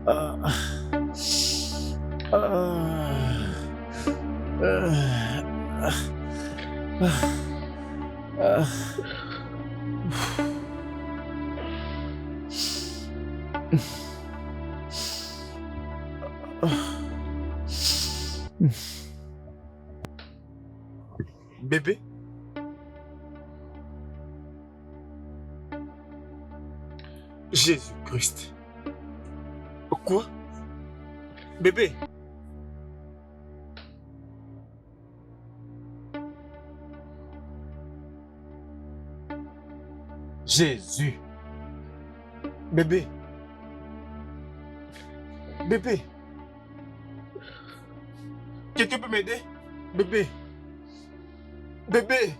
Ah, ah, ah, ah, Bébé? Jésus-Christ. Quoi? Bébé? Jésus. Bébé? Bébé? Quelqu'un peut m'aider? Bébé? Bébé?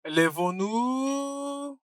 Lèvons-nous.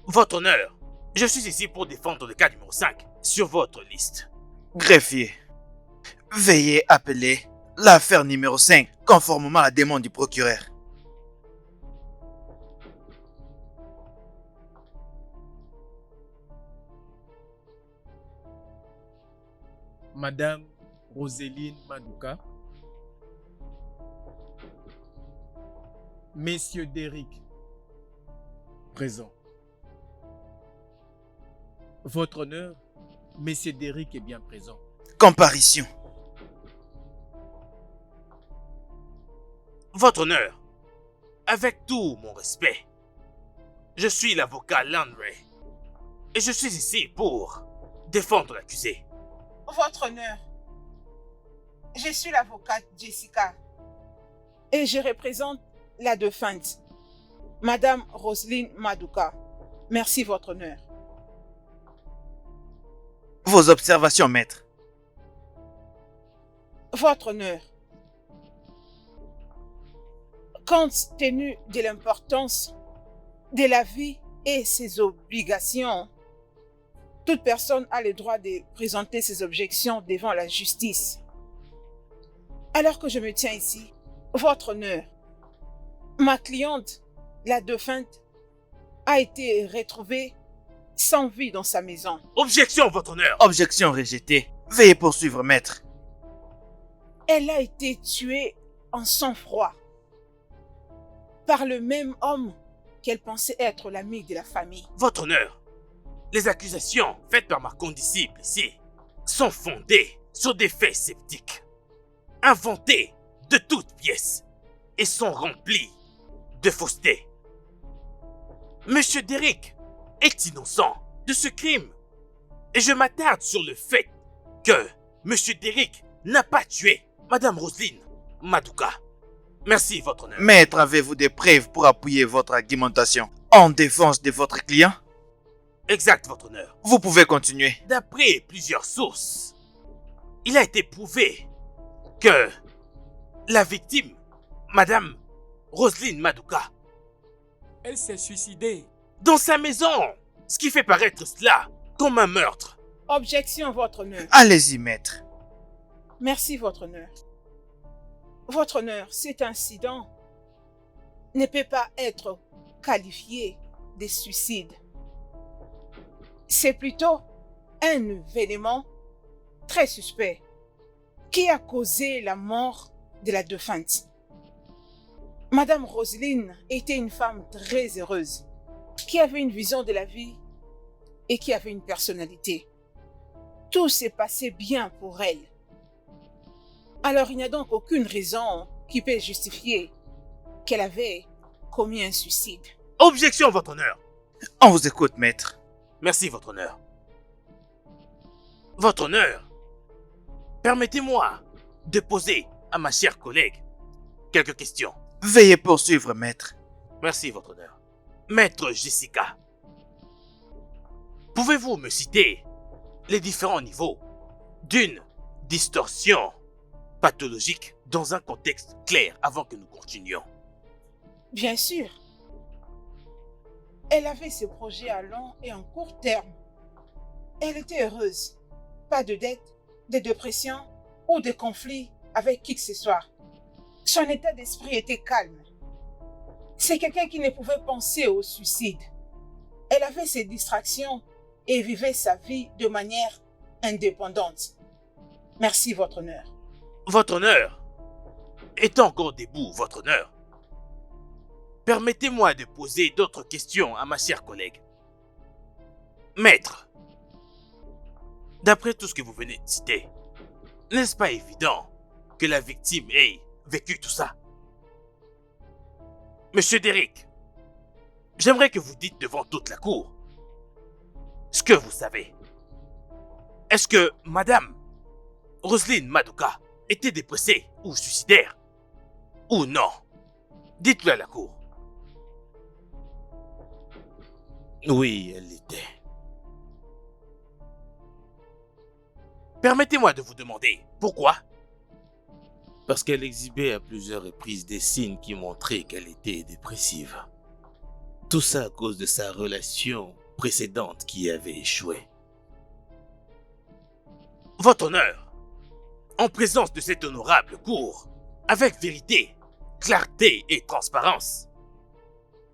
Votre honneur, je suis ici pour défendre le cas numéro 5 sur votre liste. Greffier, veuillez appeler l'affaire numéro 5 conformément à la demande du procureur. Madame Roseline Madouka. Messieurs Derrick. Présent. Votre honneur, Monsieur Derrick est bien présent. Comparution. Votre honneur, avec tout mon respect, je suis l'avocat Landry et je suis ici pour défendre l'accusé. Votre honneur, je suis l'avocate Jessica et je représente la défunte, Madame Roseline Madouka. Merci, votre honneur. Vos observations, maître. Votre honneur, compte tenu de l'importance de la vie et ses obligations, toute personne a le droit de présenter ses objections devant la justice. Alors que je me tiens ici, votre honneur, ma cliente, la défunte, a été retrouvée sans vie dans sa maison. Objection, votre honneur. Objection rejetée. Veuillez poursuivre, maître. Elle a été tuée en sang-froid par le même homme qu'elle pensait être l'ami de la famille. Votre honneur, les accusations faites par ma condisciple ici sont fondées sur des faits sceptiques, inventés de toutes pièces et sont remplies de fausseté. Monsieur Derrick est innocent de ce crime et je m'attarde sur le fait que Monsieur Derrick n'a pas tué Madame Roseline Madouka. Merci, votre honneur. Maître, avez-vous des preuves pour appuyer votre argumentation en défense de votre client? Exact, votre honneur. Vous pouvez continuer. D'après plusieurs sources, il a été prouvé que la victime, Madame Roseline Madouka, Elle s'est suicidée. dans sa maison, ce qui fait paraître cela comme un meurtre. Objection, votre honneur. Allez-y, maître. Merci, votre honneur. Votre honneur, cet incident ne peut pas être qualifié de suicide. C'est plutôt un événement très suspect qui a causé la mort de la défunte. Madame Roseline était une femme très heureuse, qui avait une vision de la vie et qui avait une personnalité. Tout s'est passé bien pour elle. Alors il n'y a donc aucune raison qui peut justifier qu'elle avait commis un suicide. Objection, votre honneur. On vous écoute, maître. Merci, votre honneur. Votre honneur, Permettez-moi de poser à ma chère collègue quelques questions. Veuillez poursuivre, maître. Merci, votre honneur. Maître Jessica, pouvez-vous me citer les différents niveaux d'une distorsion pathologique dans un contexte clair avant que nous continuions? Bien sûr. Elle avait ses projets à long et en court terme. Elle était heureuse. Pas de dette, de dépression ou de conflit avec qui que ce soit. Son état d'esprit était calme. C'est quelqu'un qui ne pouvait penser au suicide. Elle avait ses distractions et vivait sa vie de manière indépendante. Merci, votre honneur. Votre honneur, est encore debout, votre honneur. Permettez-moi de poser d'autres questions à ma chère collègue. Maître, d'après tout ce que vous venez de citer, n'est-ce pas évident que la victime ait vécu tout ça? Monsieur Derrick, j'aimerais que vous dites devant toute la cour ce que vous savez. Est-ce que Madame Roselyne Madoka était dépressée ou suicidaire? Ou non? Dites-le à la cour. Oui, elle l'était. Permettez-moi de vous demander pourquoi? Parce qu'elle exhibait à plusieurs reprises des signes qui montraient qu'elle était dépressive. Tout ça à cause de sa relation précédente qui avait échoué. Votre honneur, en présence de cette honorable cour, avec vérité, clarté et transparence,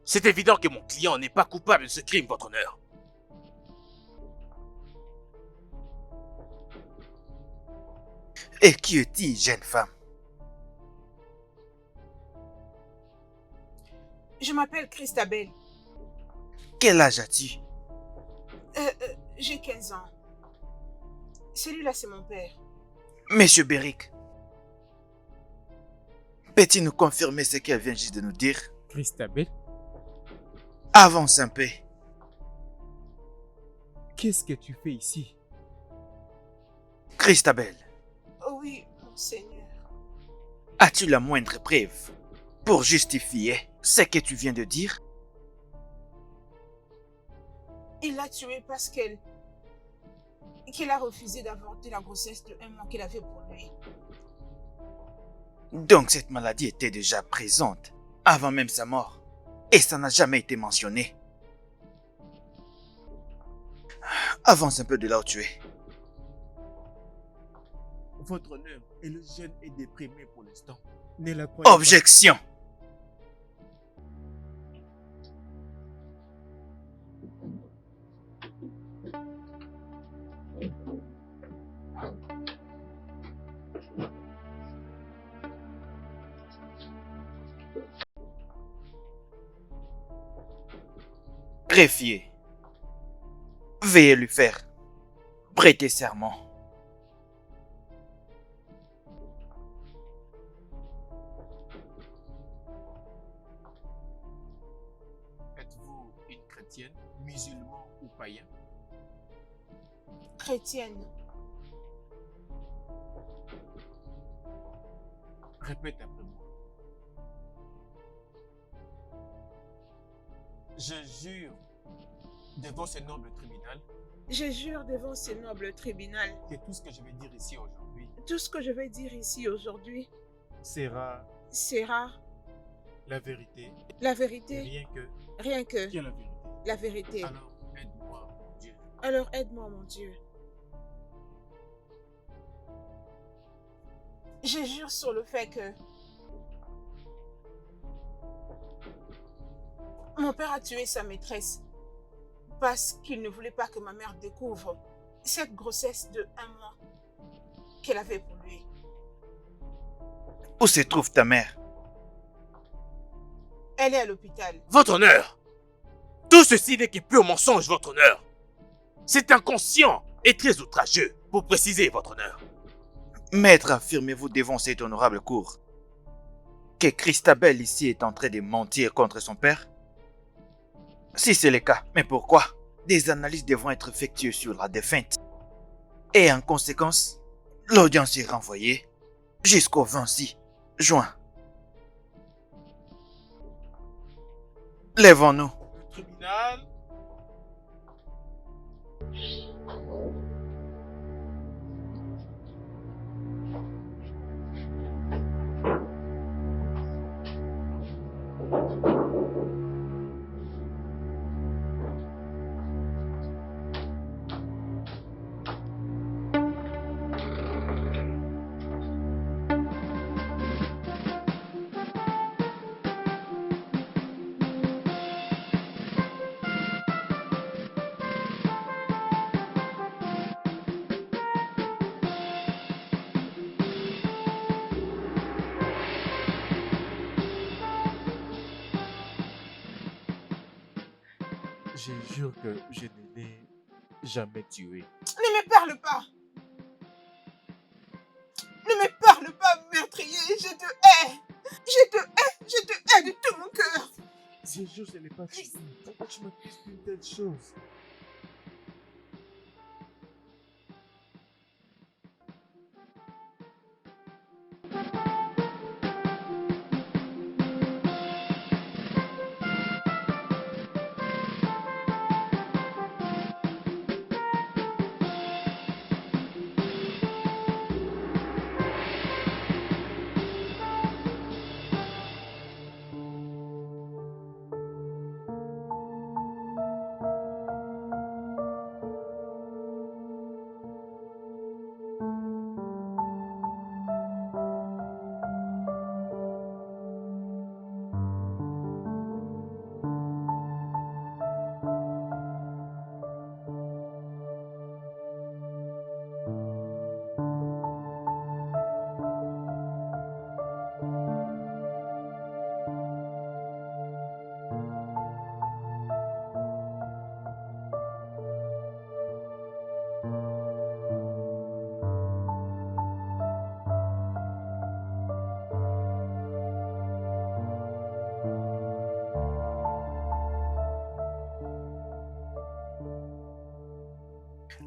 c'est évident que mon client n'est pas coupable de ce crime, votre honneur. Et qui es-tu, jeune femme? Je m'appelle Christabel. Quel âge as-tu? J'ai 15 ans. Celui-là, c'est mon père. Monsieur Beric, peux-tu nous confirmer ce qu'elle vient juste de nous dire? Christabel, Avance un peu. qu'est-ce que tu fais ici? Christabel, Oh oui, monseigneur. as-tu la moindre preuve pour justifier ce que tu viens de dire? Il l'a tuée parce qu'elle a refusé d'avorter la grossesse de 1 mois qu'elle avait pour lui. Donc cette maladie était déjà présente avant même sa mort et ça n'a jamais été mentionné. Avance un peu de là où tu es. Votre honneur, et le jeune est déprimé pour l'instant. Ne la croyez pas. Objection. Greffier, veuillez lui faire prêter serment. Êtes-vous une chrétienne, musulman ou païen? Chrétienne. Répète après moi. Je jure devant ce noble tribunal Je jure devant ce noble tribunal, que tout ce que je vais dire ici aujourd'hui tout ce que je vais dire ici aujourd'hui sera sera la vérité la et vérité, rien que rien que la vérité. la vérité. Alors aide-moi, mon Dieu. Alors aide-moi, mon Dieu. Je jure sur le fait que mon père a tué sa maîtresse parce qu'il ne voulait pas que ma mère découvre cette grossesse de 1 mois qu'elle avait pour lui. Où se trouve ta mère? Elle est à l'hôpital. Votre honneur, tout ceci n'est que pur mensonge, votre honneur. C'est inconscient et très outrageux, pour préciser, votre honneur. Maître, affirmez-vous devant cette honorable cour que Christabel ici est en train de mentir contre son père? Si c'est le cas, mais pourquoi? Des analyses devront être effectuées sur la défunte. Et en conséquence, L'audience est renvoyée jusqu'au 26 juin. Lèvons-nous. Le tribunal. Je jure que je ne l'ai jamais tué. Ne me parle pas. Ne me parle pas, meurtrier. Je te hais. Je te hais. Je te hais de tout mon cœur. Je jure que je ne l'ai pas tué. Pourquoi tu m'accuses d'une telle chose?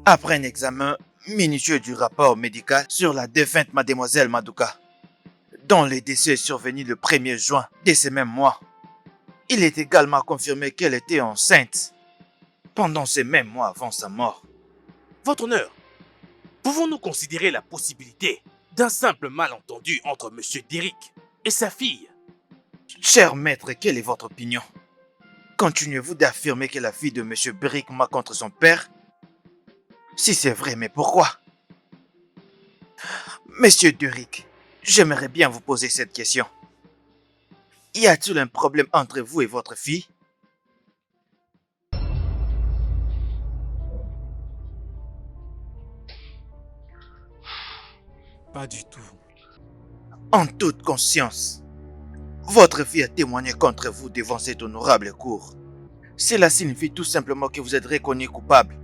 Après un examen minutieux du rapport médical sur la défunte mademoiselle Maduka, dont le décès est survenu le 1er juin de ce même mois, il est également confirmé qu'elle était enceinte pendant ce même mois avant sa mort. Votre honneur, pouvons-nous considérer la possibilité d'un simple malentendu entre Monsieur Derrick et sa fille? Cher maître, quelle est votre opinion? Continuez-vous d'affirmer que la fille de Monsieur Brick ment contre son père? Si c'est vrai, mais pourquoi? Monsieur Derrick, j'aimerais bien vous poser cette question. Y a-t-il un problème entre vous et votre fille? Pas du tout. En toute conscience, votre fille a témoigné contre vous devant cette honorable cour. Cela signifie tout simplement que vous êtes reconnu coupable.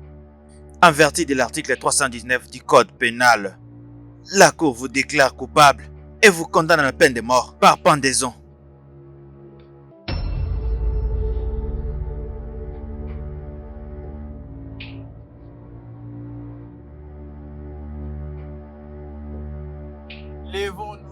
En vertu de l'article 319 du Code pénal, la cour vous déclare coupable et vous condamne à la peine de mort par pendaison. Lèvons-nous.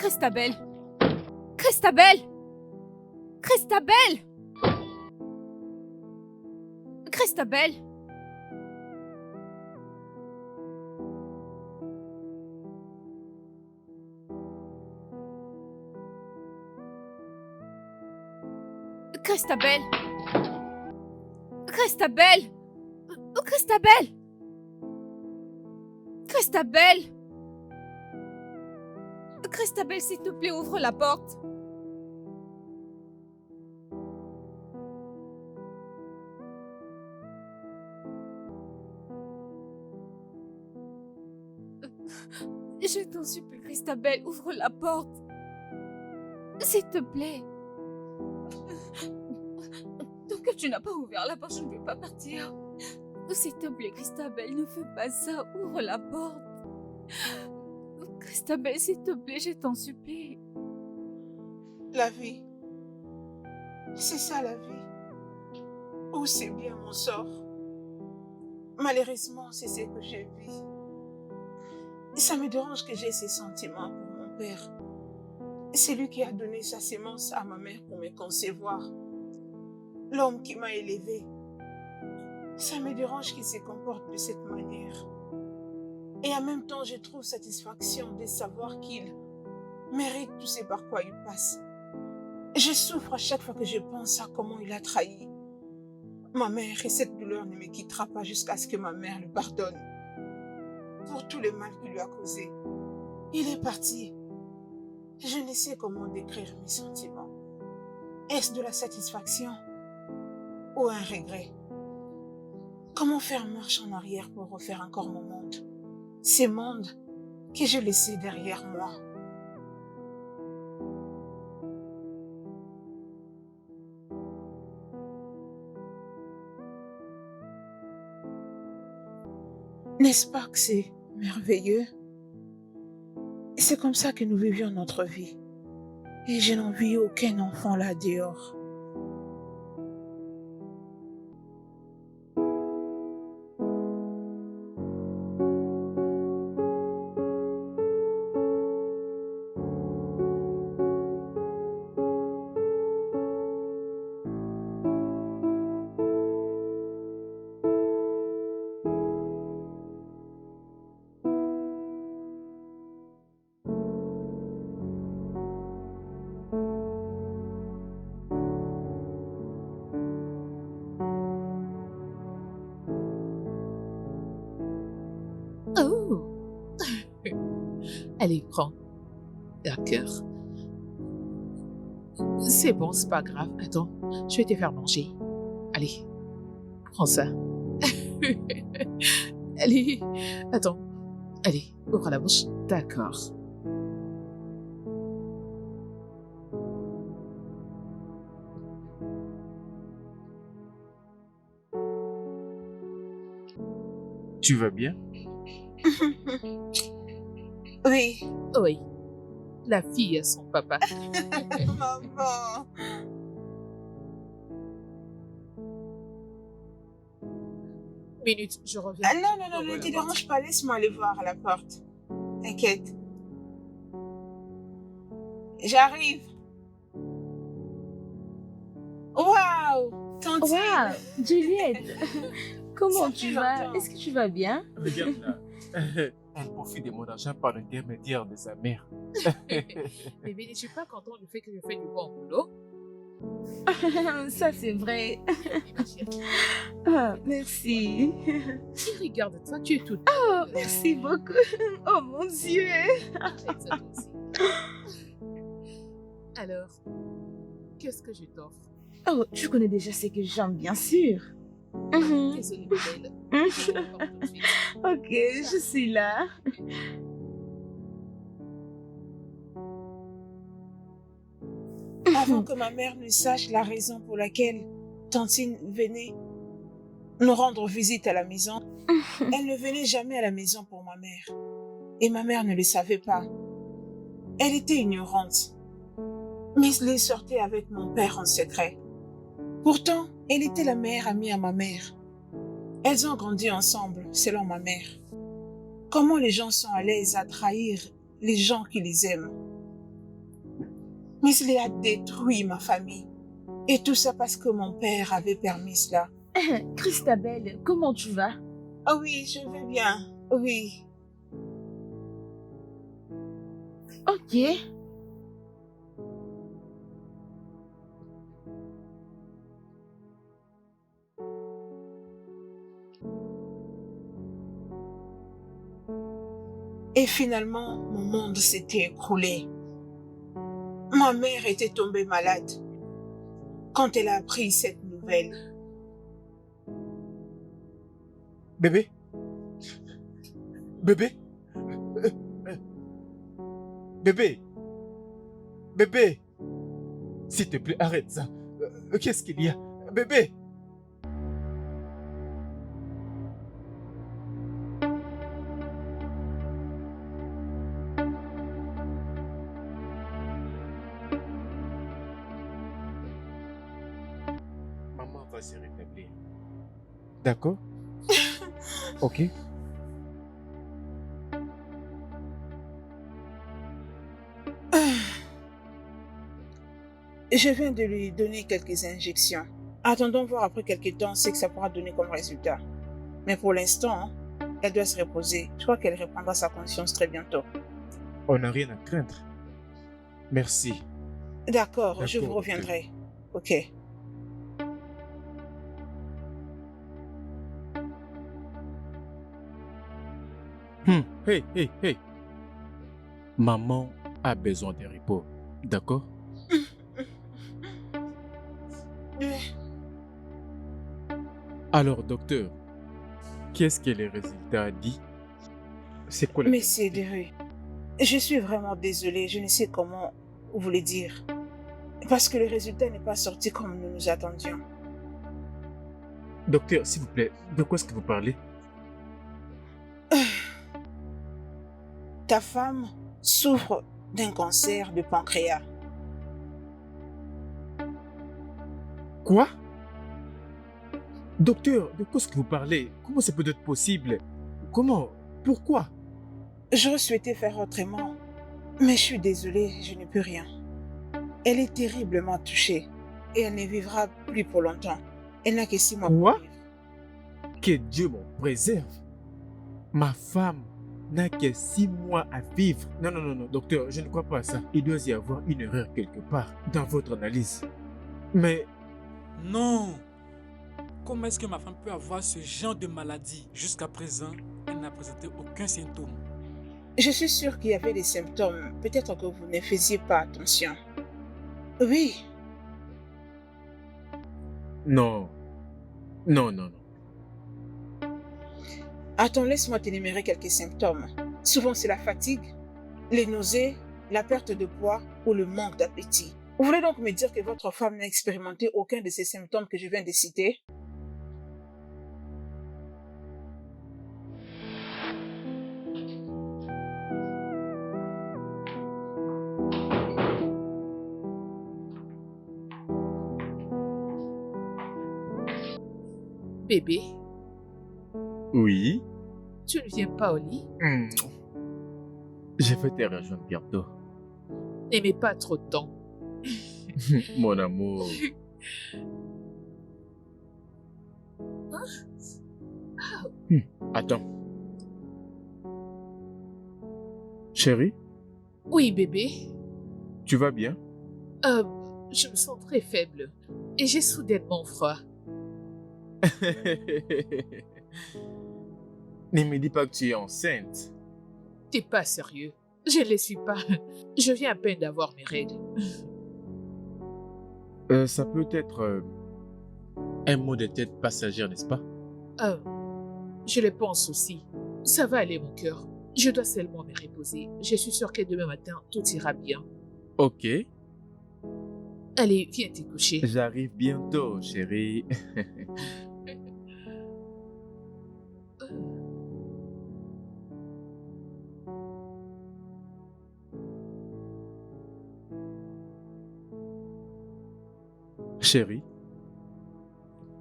Christabel! Christabel! Christabel! Christabel! Christabel! Christabel! Christabel! Christabel! Christabel, s'il te plaît, ouvre la porte. Je t'en supplie, Christabel, ouvre la porte. S'il te plaît. Tant que tu n'as pas ouvert la porte, je ne peux pas partir. S'il te plaît, Christabel, ne fais pas ça. Ouvre la porte. Christabel, s'il te plaît, je t'en supplie. La vie, c'est ça la vie. Ou c'est bien mon sort. Malheureusement, c'est ce que j'ai vu. Et ça me dérange que j'ai ces sentiments pour mon père. C'est lui qui a donné sa sémence à ma mère pour me concevoir. L'homme qui m'a élevée. Ça me dérange qu'il se comporte de cette manière. Et en même temps, je trouve satisfaction de savoir qu'il mérite tout ce par quoi il passe. Je souffre à chaque fois que je pense à comment il a trahi ma mère, et cette douleur ne me quittera pas jusqu'à ce que ma mère le pardonne pour tout le mal qu'il lui a causé. Il est parti. Je ne sais comment décrire mes sentiments. Est-ce de la satisfaction ou un regret? Comment faire marche en arrière pour refaire encore mon monde? Ces mondes que j'ai laissés derrière moi. N'est-ce pas que c'est merveilleux? C'est comme ça que nous vivions notre vie. Et je n'envie aucun enfant là dehors. Oh! Allez, prends. D'accord. C'est bon, c'est pas grave. Attends, je vais te faire manger. Allez, prends ça. Allez, attends. Allez, ouvre la bouche. D'accord. Tu vas bien? Oui, Oui, la fille a son papa. maman. Minute, je reviens. Ah, non, ne te dérange pas, laisse-moi aller voir à la porte. T'inquiète. J'arrive. Waouh, tantine. Waouh, Juliette, comment Ça tu fait vas? longtemps. Est-ce que tu vas bien? Regarde là. Elle profite de mon argent par l'intermédiaire de sa mère. Mais Béni, je suis pas content du fait que je fais du bon boulot. Ça, c'est vrai. Ma chérie, Ah, merci. regarde-toi, tu es toute. Oh, merci beaucoup. Oh mon Dieu. J'aime ça toi aussi. Alors, qu'est-ce que je t'offre? Oh, tu connais déjà ce que j'aime, bien sûr. Mhm. Désolée, belle. Je te porte tout de suite. Ok, je suis là. Avant que ma mère ne sache la raison pour laquelle Tantine venait nous rendre visite à la maison, elle ne venait jamais à la maison pour ma mère. Et ma mère ne le savait pas. Elle était ignorante. Mais elle sortait avec mon père en secret. Pourtant, elle était la meilleure amie à ma mère. Elles ont grandi ensemble, selon ma mère. Comment les gens sont à l'aise à trahir les gens qui les aiment? Mais il a détruit ma famille. Et tout ça parce que mon père avait permis cela. Christabel, comment tu vas? Ah oui, je vais bien. Oui. Ok. Et finalement, mon monde s'était écroulé. Ma mère était tombée malade quand elle a appris cette nouvelle. Bébé? Bébé? Euh, euh, Bébé? Bébé? S'il te plaît, arrête ça. Qu'est-ce qu'il y a? Bébé? Maman va se rétablir. D'accord? Ok? Je viens de lui donner quelques injections. Attendons voir après quelques temps ce que ça pourra donner comme résultat. Mais pour l'instant, elle doit se reposer. Je crois qu'elle reprendra sa conscience très bientôt. On n'a rien à craindre. Merci. D'accord, je vous D'accord, reviendrai. Ok. Hey, hey, hey. Maman a besoin de repos. D'accord? Alors, docteur, qu'est-ce que les résultats dit? C'est quoi la Monsieur vérité? Derue, je suis vraiment désolée. Je ne sais comment vous le dire. Parce que le résultat n'est pas sorti comme nous nous attendions. Docteur, s'il vous plaît, de quoi est-ce que vous parlez? Ta femme souffre d'un cancer de pancréas. Quoi? Docteur, de quoi est-ce que vous parlez? Comment ça peut être possible? Comment? Pourquoi? J'aurais souhaité faire autrement, mais je suis désolée, je ne peux rien. Elle est terriblement touchée et elle ne vivra plus pour longtemps. Elle n'a que 6 mois Quoi? pour vivre. Que Dieu m'en préserve. Ma femme n'a que 6 mois à vivre. Non, non, non, non, docteur, je ne crois pas à ça. Il doit y avoir une erreur quelque part dans votre analyse. Mais Non. Comment est-ce que ma femme peut avoir ce genre de maladie? Jusqu'à présent, elle n'a présenté aucun symptôme. Je suis sûre qu'il y avait des symptômes. Peut-être que vous ne faisiez pas attention. Oui, non, non, non, non. attends, laisse-moi t'énumérer quelques symptômes. Souvent, c'est la fatigue, les nausées, la perte de poids ou le manque d'appétit. Vous voulez donc me dire que votre femme n'a expérimenté aucun de ces symptômes que je viens de citer? Bébé, Oui. tu ne viens pas au lit? Je vais te rejoindre bientôt. N'aimez pas trop de temps. Mon amour. Attends. Chérie, Oui, bébé. tu vas bien? Euh, je me sens très faible et j'ai soudainement froid. Ne me dis pas que tu es enceinte. T'es pas sérieux. Je ne le suis pas. Je viens à peine d'avoir mes règles. Ça peut être un mot de tête passagère, n'est-ce pas? Je le pense aussi. Ça va aller, mon cœur. Je dois seulement me reposer. Je suis sûre que demain matin, tout ira bien. Ok. Allez, viens te coucher. J'arrive bientôt, chérie. Chérie,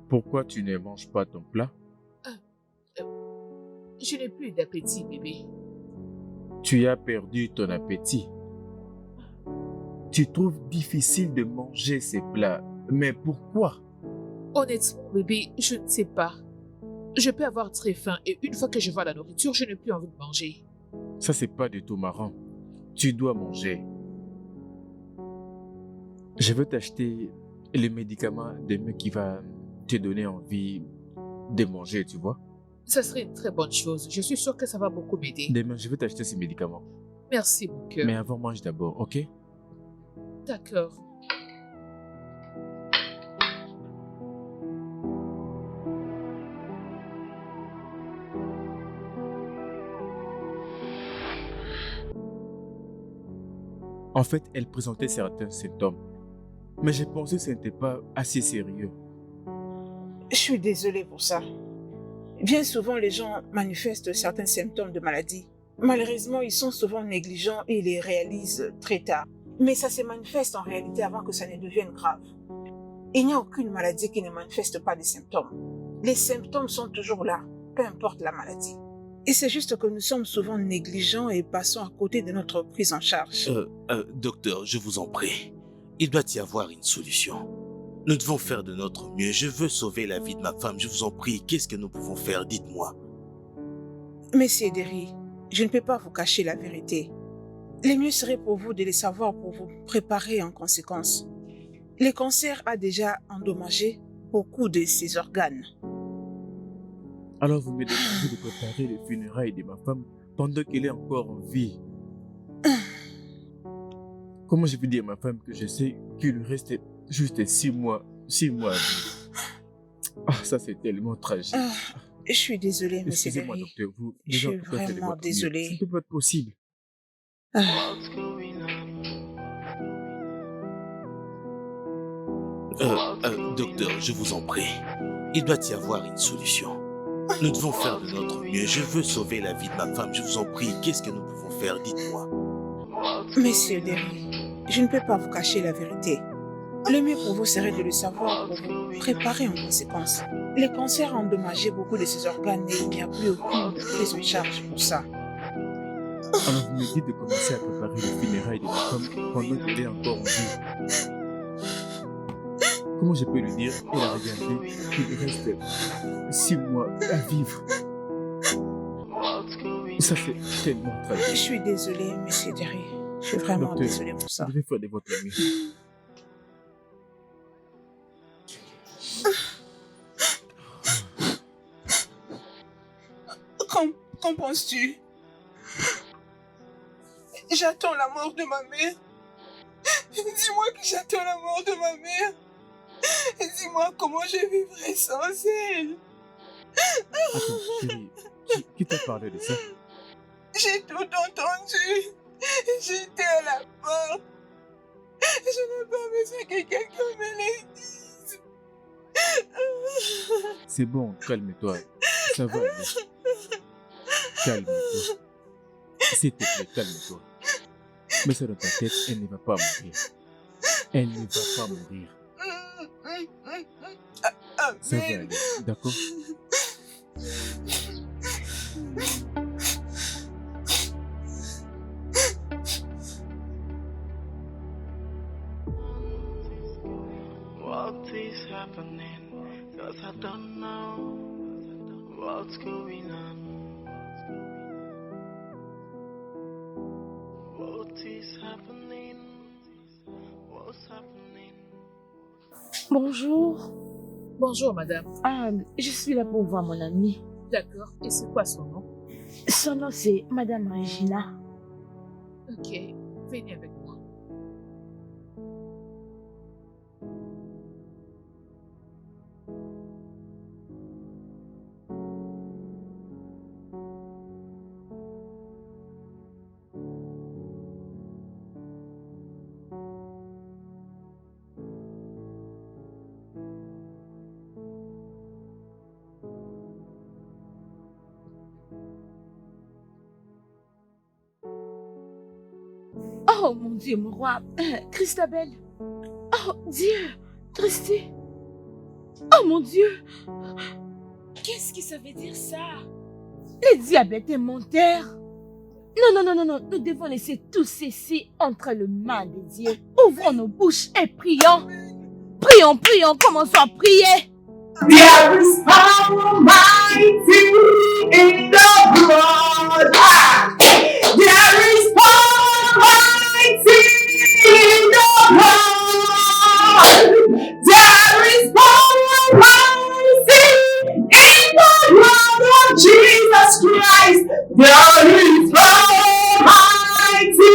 pourquoi tu ne manges pas ton plat? Je n'ai plus d'appétit, bébé. Tu as perdu ton appétit. Tu trouves difficile de manger ces plats. Mais pourquoi? Honnêtement, bébé, je ne sais pas. Je peux avoir très faim et une fois que je vois la nourriture, je n'ai plus envie de manger. Ça, c'est pas du tout marrant. Tu dois manger. Je veux t'acheter le médicament demain qui va te donner envie de manger, tu vois. Ça serait une très bonne chose. Je suis sûre que ça va beaucoup m'aider. Demain, je vais t'acheter ces médicaments. Merci, mon cœur. Mais avant, mange d'abord, ok? D'accord. En fait, elle présentait certains symptômes. Mais j'ai pensé que ce n'était pas assez sérieux. Je suis désolée pour ça. Bien souvent, les gens manifestent certains symptômes de maladie. Malheureusement, ils sont souvent négligents et les réalisent très tard. Mais ça se manifeste en réalité avant que ça ne devienne grave. Il n'y a aucune maladie qui ne manifeste pas des symptômes. Les symptômes sont toujours là, peu importe la maladie. Et c'est juste que nous sommes souvent négligents et passons à côté de notre prise en charge. Docteur, je vous en prie. Il doit y avoir une solution. Nous devons faire de notre mieux. Je veux sauver la vie de ma femme. Je vous en prie, qu'est-ce que nous pouvons faire? Dites-moi. Monsieur Derry, je ne peux pas vous cacher la vérité. Le mieux serait pour vous de le savoir pour vous préparer en conséquence. Le cancer a déjà endommagé beaucoup de ses organes. Alors vous me demandez de préparer les funérailles de ma femme pendant qu'elle est encore en vie. Comment je peux dire à ma femme que je sais qu'il lui reste juste 6 mois à vivre? Ah, ça c'est tellement tragique. Je suis désolée, monsieur Excusez-moi, Derry. docteur, vous Je suis devez en tout cas faire de vraiment votre mieux. désolée. Ça ne peut pas être possible. Docteur, je vous en prie. Il doit y avoir une solution. Nous devons faire de notre mieux. Je veux sauver la vie de ma femme. Je vous en prie, qu'est-ce que nous pouvons faire? Dites-moi. Monsieur Derry, je ne peux pas vous cacher la vérité. Le mieux pour vous serait de le savoir pour vous préparer en conséquence. Le cancer a endommagé beaucoup de ses organes et il n'y a plus aucune prise en charge pour ça. Alors vous me dites de commencer à préparer les funérailles de ma femme pendant qu'elle est encore en vie. Comment je peux lui dire et la regarder qu'il lui reste 6 mois à vivre? Ça c'est tellement Je tragique. suis désolée, monsieur Derry. Je suis vraiment Docteur, désolée pour ça. vous devez faire de votre mieux. Qu'en penses-tu? J'attends la mort de ma mère. Dis-moi que j'attends la mort de ma mère. Dis-moi comment je vivrai sans elle. Attends, chérie, qui t'a parlé de ça? J'ai tout entendu. J'étais à la porte. Je n'ai pas besoin que quelqu'un me le dise. C'est bon, calme-toi. Ça va aller. Calme-toi. S'il te plaît, calme-toi. Mais ça dans ta tête, elle ne va pas mourir. Elle ne va pas mourir. Ça va aller, d'accord? What is happening? 'Cause I don't know what's going on. What is happening? What's happening? Bonjour. Bonjour, madame. Je suis là pour voir mon amie. D'accord. Et c'est quoi son nom? Son nom, c'est Madame Regina. Ok. Venez avec moi. Oh mon Dieu, mon roi. Christabel. Oh Dieu. Christy. Oh mon Dieu. Qu'est-ce que ça veut dire ça? Le diabète est mon terre. Non, nous devons laisser tout ceci entre les mains de Dieu. Ouvrons nos bouches et prions. Prions, commençons à prier. There is power mighty in the blood. There is power mighty in the blood. There is power mighty in the blood of Jesus Christ. There is power mighty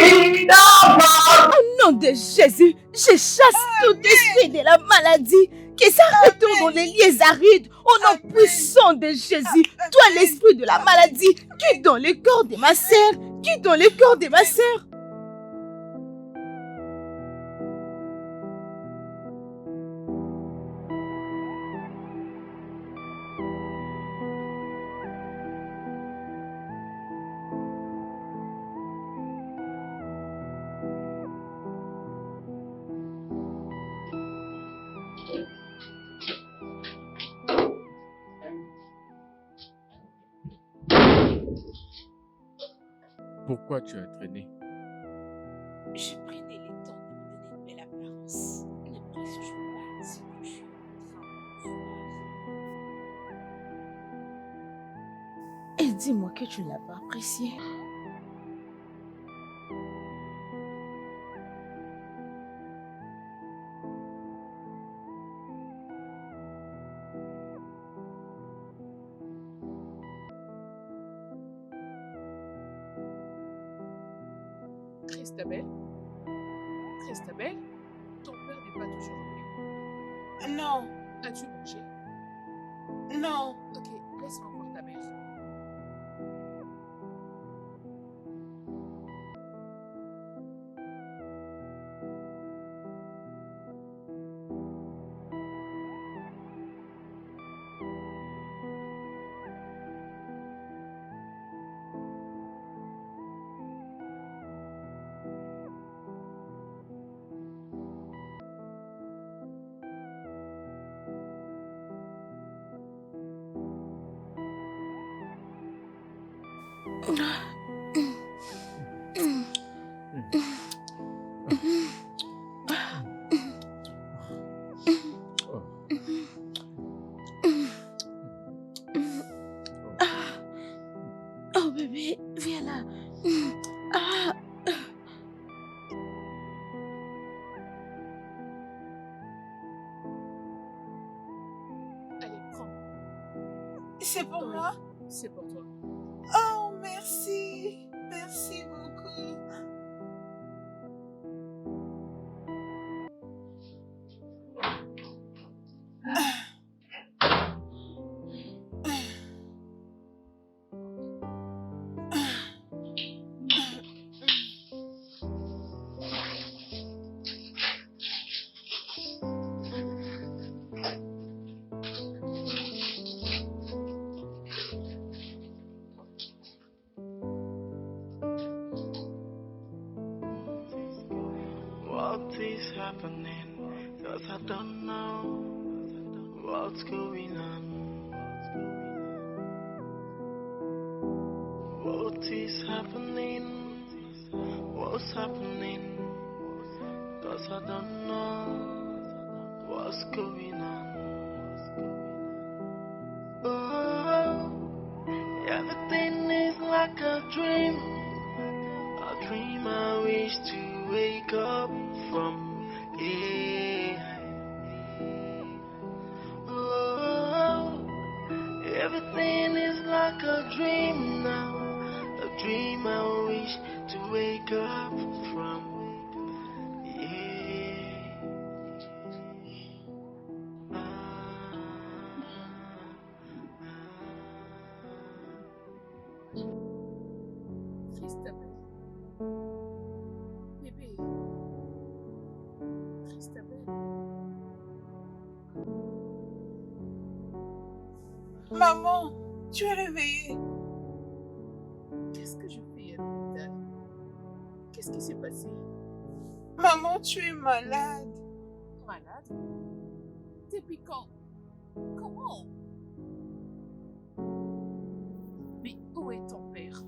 in the blood. Au nom de Jésus, je chasse tout esprit de la maladie qui s'arrête dans les lieux arides. Au nom puissant de Jésus, toi l'esprit de la maladie, quitte dans le corps de ma sœur, quitte dans le corps de ma sœur. Pourquoi tu as traîné? Je prenais le temps de me donner une belle apparence. Ne préjuge pas ce que je suis en train de faire. Et dis-moi que tu ne l'as pas apprécié. Christabel, ton père n'est pas toujours venu. Non, As-tu mangé? non. Ok, laisse-moi voir ta mère. Oh bébé, viens là. Ah. Allez, prends. C'est pour Oui, moi? c'est pour toi. Oh, merci. Merci beaucoup. What is happening? 'Cause I don't know what's going on. What is happening? What's happening? 'Cause I don't know what's going on. Oh, everything is like a dream I wish to wake up from. Yeah. Oh, everything is like a dream now, a dream I wish to wake up from. Yeah. Christabel. Bébé. Christabel. Maman, tu es réveillée. Qu'est-ce que je fais à l'hôpital? Qu'est-ce qui s'est passé? Maman, tu es malade. Malade? Depuis quand? Comment? Mais où est ton père?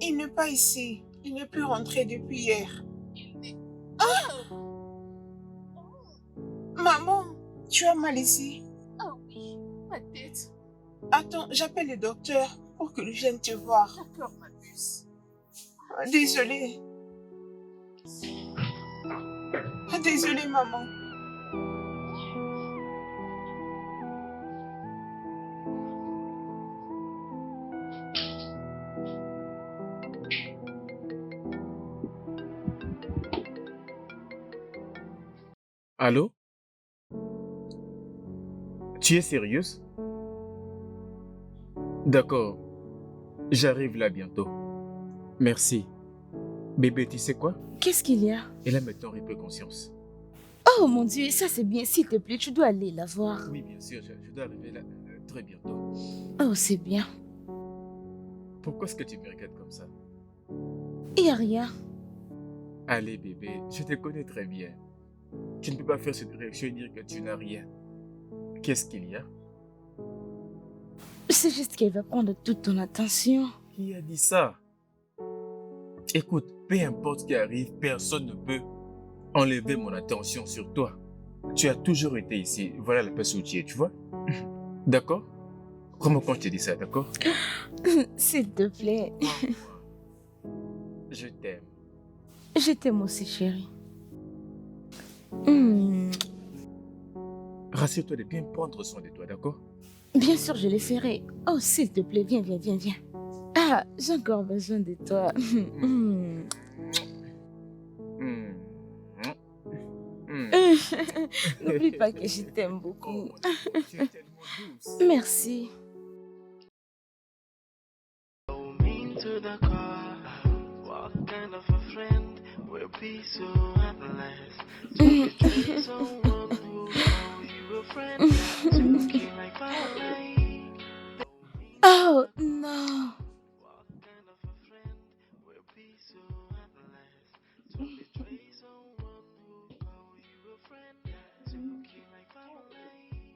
Il n'est pas ici. Il n'est plus rentré depuis hier. Maman, tu as mal ici? Ah oui, ma tête. Attends, j'appelle le docteur pour qu'il vienne te voir. D'accord, ma puce. Désolée. Désolée, maman. Allô? Tu es sérieuse? D'accord. J'arrive là bientôt. Merci. Bébé, tu sais quoi? Qu'est-ce qu'il y a? Elle a maintenant repris conscience. Oh mon Dieu, ça c'est bien. S'il te plaît, tu dois aller la voir. Oui, bien sûr, je dois arriver là très bientôt. Oh, c'est bien. Pourquoi est-ce que tu me regardes comme ça? Il n'y a rien. Allez, bébé, je te connais très bien. Tu ne peux pas faire cette réaction et dire que tu n'as rien. Qu'est-ce qu'il y a? C'est juste qu'elle va prendre toute ton attention. Qui a dit ça? Écoute, peu importe ce qui arrive, personne ne peut enlever mon attention sur toi. Tu as toujours été ici. Voilà la place où tu es, tu vois? D'accord? Comment quand je te dis ça, d'accord? S'il te plaît. Je t'aime. Je t'aime aussi, chérie. Hmm. Rassure-toi de bien prendre soin de toi, d'accord? Bien sûr, je le ferai. Oh, s'il te plaît, viens, viens, viens, viens. Ah, j'ai encore besoin de toi. Hmm. N'oublie pas que je t'aime beaucoup. Tu es tellement douce. Merci. To the car, what kind of a friend will be so heartless to betray someone who know you a friend to kill like family? Oh no. What kind of a friend will be so heartless to betray someone who call you a friend to kill like family?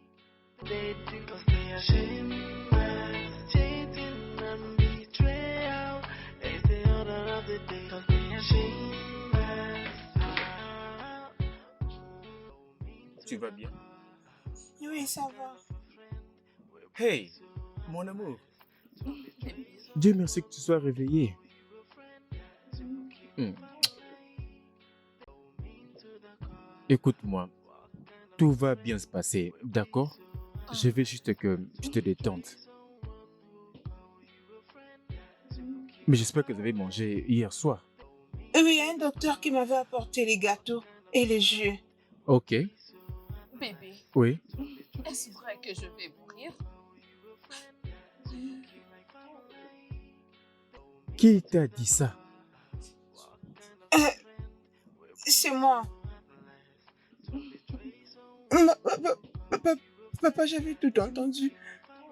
They think 'cause they are shameless, cheating and betrayal. They say order of the day 'cause they are shameless. Tu vas bien? Oui, ça va. Hey, mon amour. Dieu merci que tu sois réveillé. Écoute-moi, tout va bien se passer, d'accord? Je veux juste que tu te détendes. Mais j'espère que vous avez mangé hier soir. Oui, il y a un docteur qui m'avait apporté les gâteaux et les jus. Ok, Bébé, oui. est-ce vrai que je vais mourir? Qui t'a dit ça? C'est moi. Papa, j'avais tout entendu.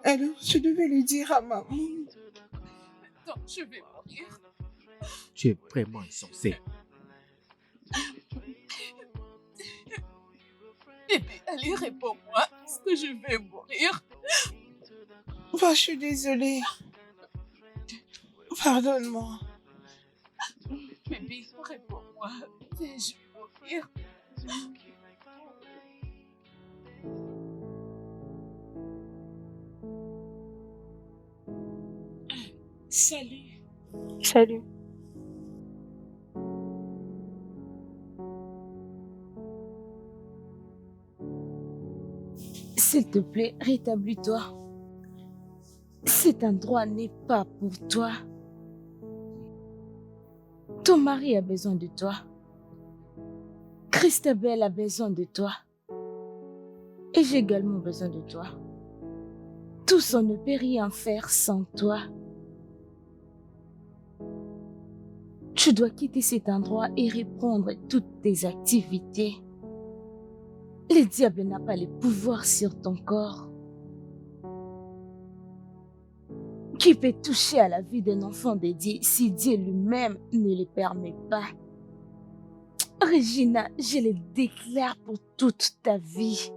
Alors, je devais le dire à maman. Donc, je vais mourir. Tu es vraiment insensé. Bébé, allez, réponds-moi. Est-ce que je vais mourir? Oh, je suis désolée. Pardonne-moi. Bébé, réponds-moi. Vais-je mourir? Salut. Salut. S'il te plaît, rétablis-toi. Cet endroit n'est pas pour toi. Ton mari a besoin de toi. Christabel a besoin de toi. Et j'ai également besoin de toi. Tous on ne peut rien faire sans toi. Tu dois quitter cet endroit et reprendre toutes tes activités. Le diable n'a pas le pouvoir sur ton corps. Qui peut toucher à la vie d'un enfant de Dieu si Dieu lui-même ne le permet pas? Regina, je le déclare pour toute ta vie.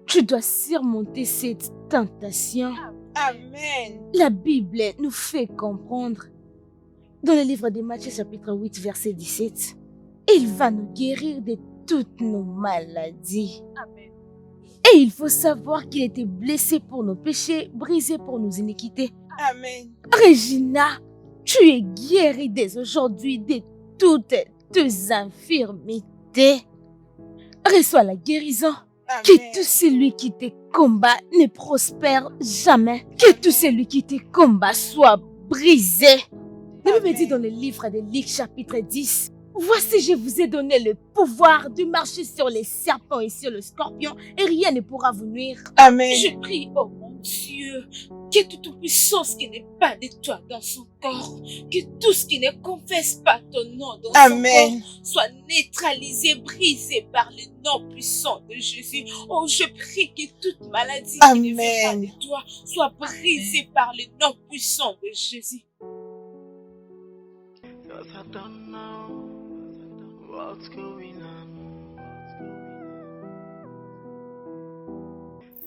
Tu dois surmonter cette tentation. Amen. La Bible nous fait comprendre dans le livre de Matthieu chapitre 8 verset 17. Il va nous guérir de toutes nos maladies. Amen. Et il faut savoir qu'il était blessé pour nos péchés, brisé pour nos iniquités. Amen. Regina, tu es guérie dès aujourd'hui de toutes tes infirmités. Reçois la guérison. Amen. Que tout celui qui te combat ne prospère jamais. Que tout celui qui te combat soit brisé. La Bible dit dans le livre de Luc chapitre 10, voici, je vous ai donné le pouvoir de marcher sur les serpents et sur le scorpion, et rien ne pourra vous nuire. Amen. Je prie, oh mon Dieu, que toute puissance qui n'est pas de toi dans son corps, que tout ce qui ne confesse pas ton nom dans Amen. son corps soit neutralisé, brisé par le nom puissant de Jésus. Oh, je prie que toute maladie qui ne vient pas Amen. de toi soit brisée par le nom puissant de Jésus. 'Cause I don't know what's going on.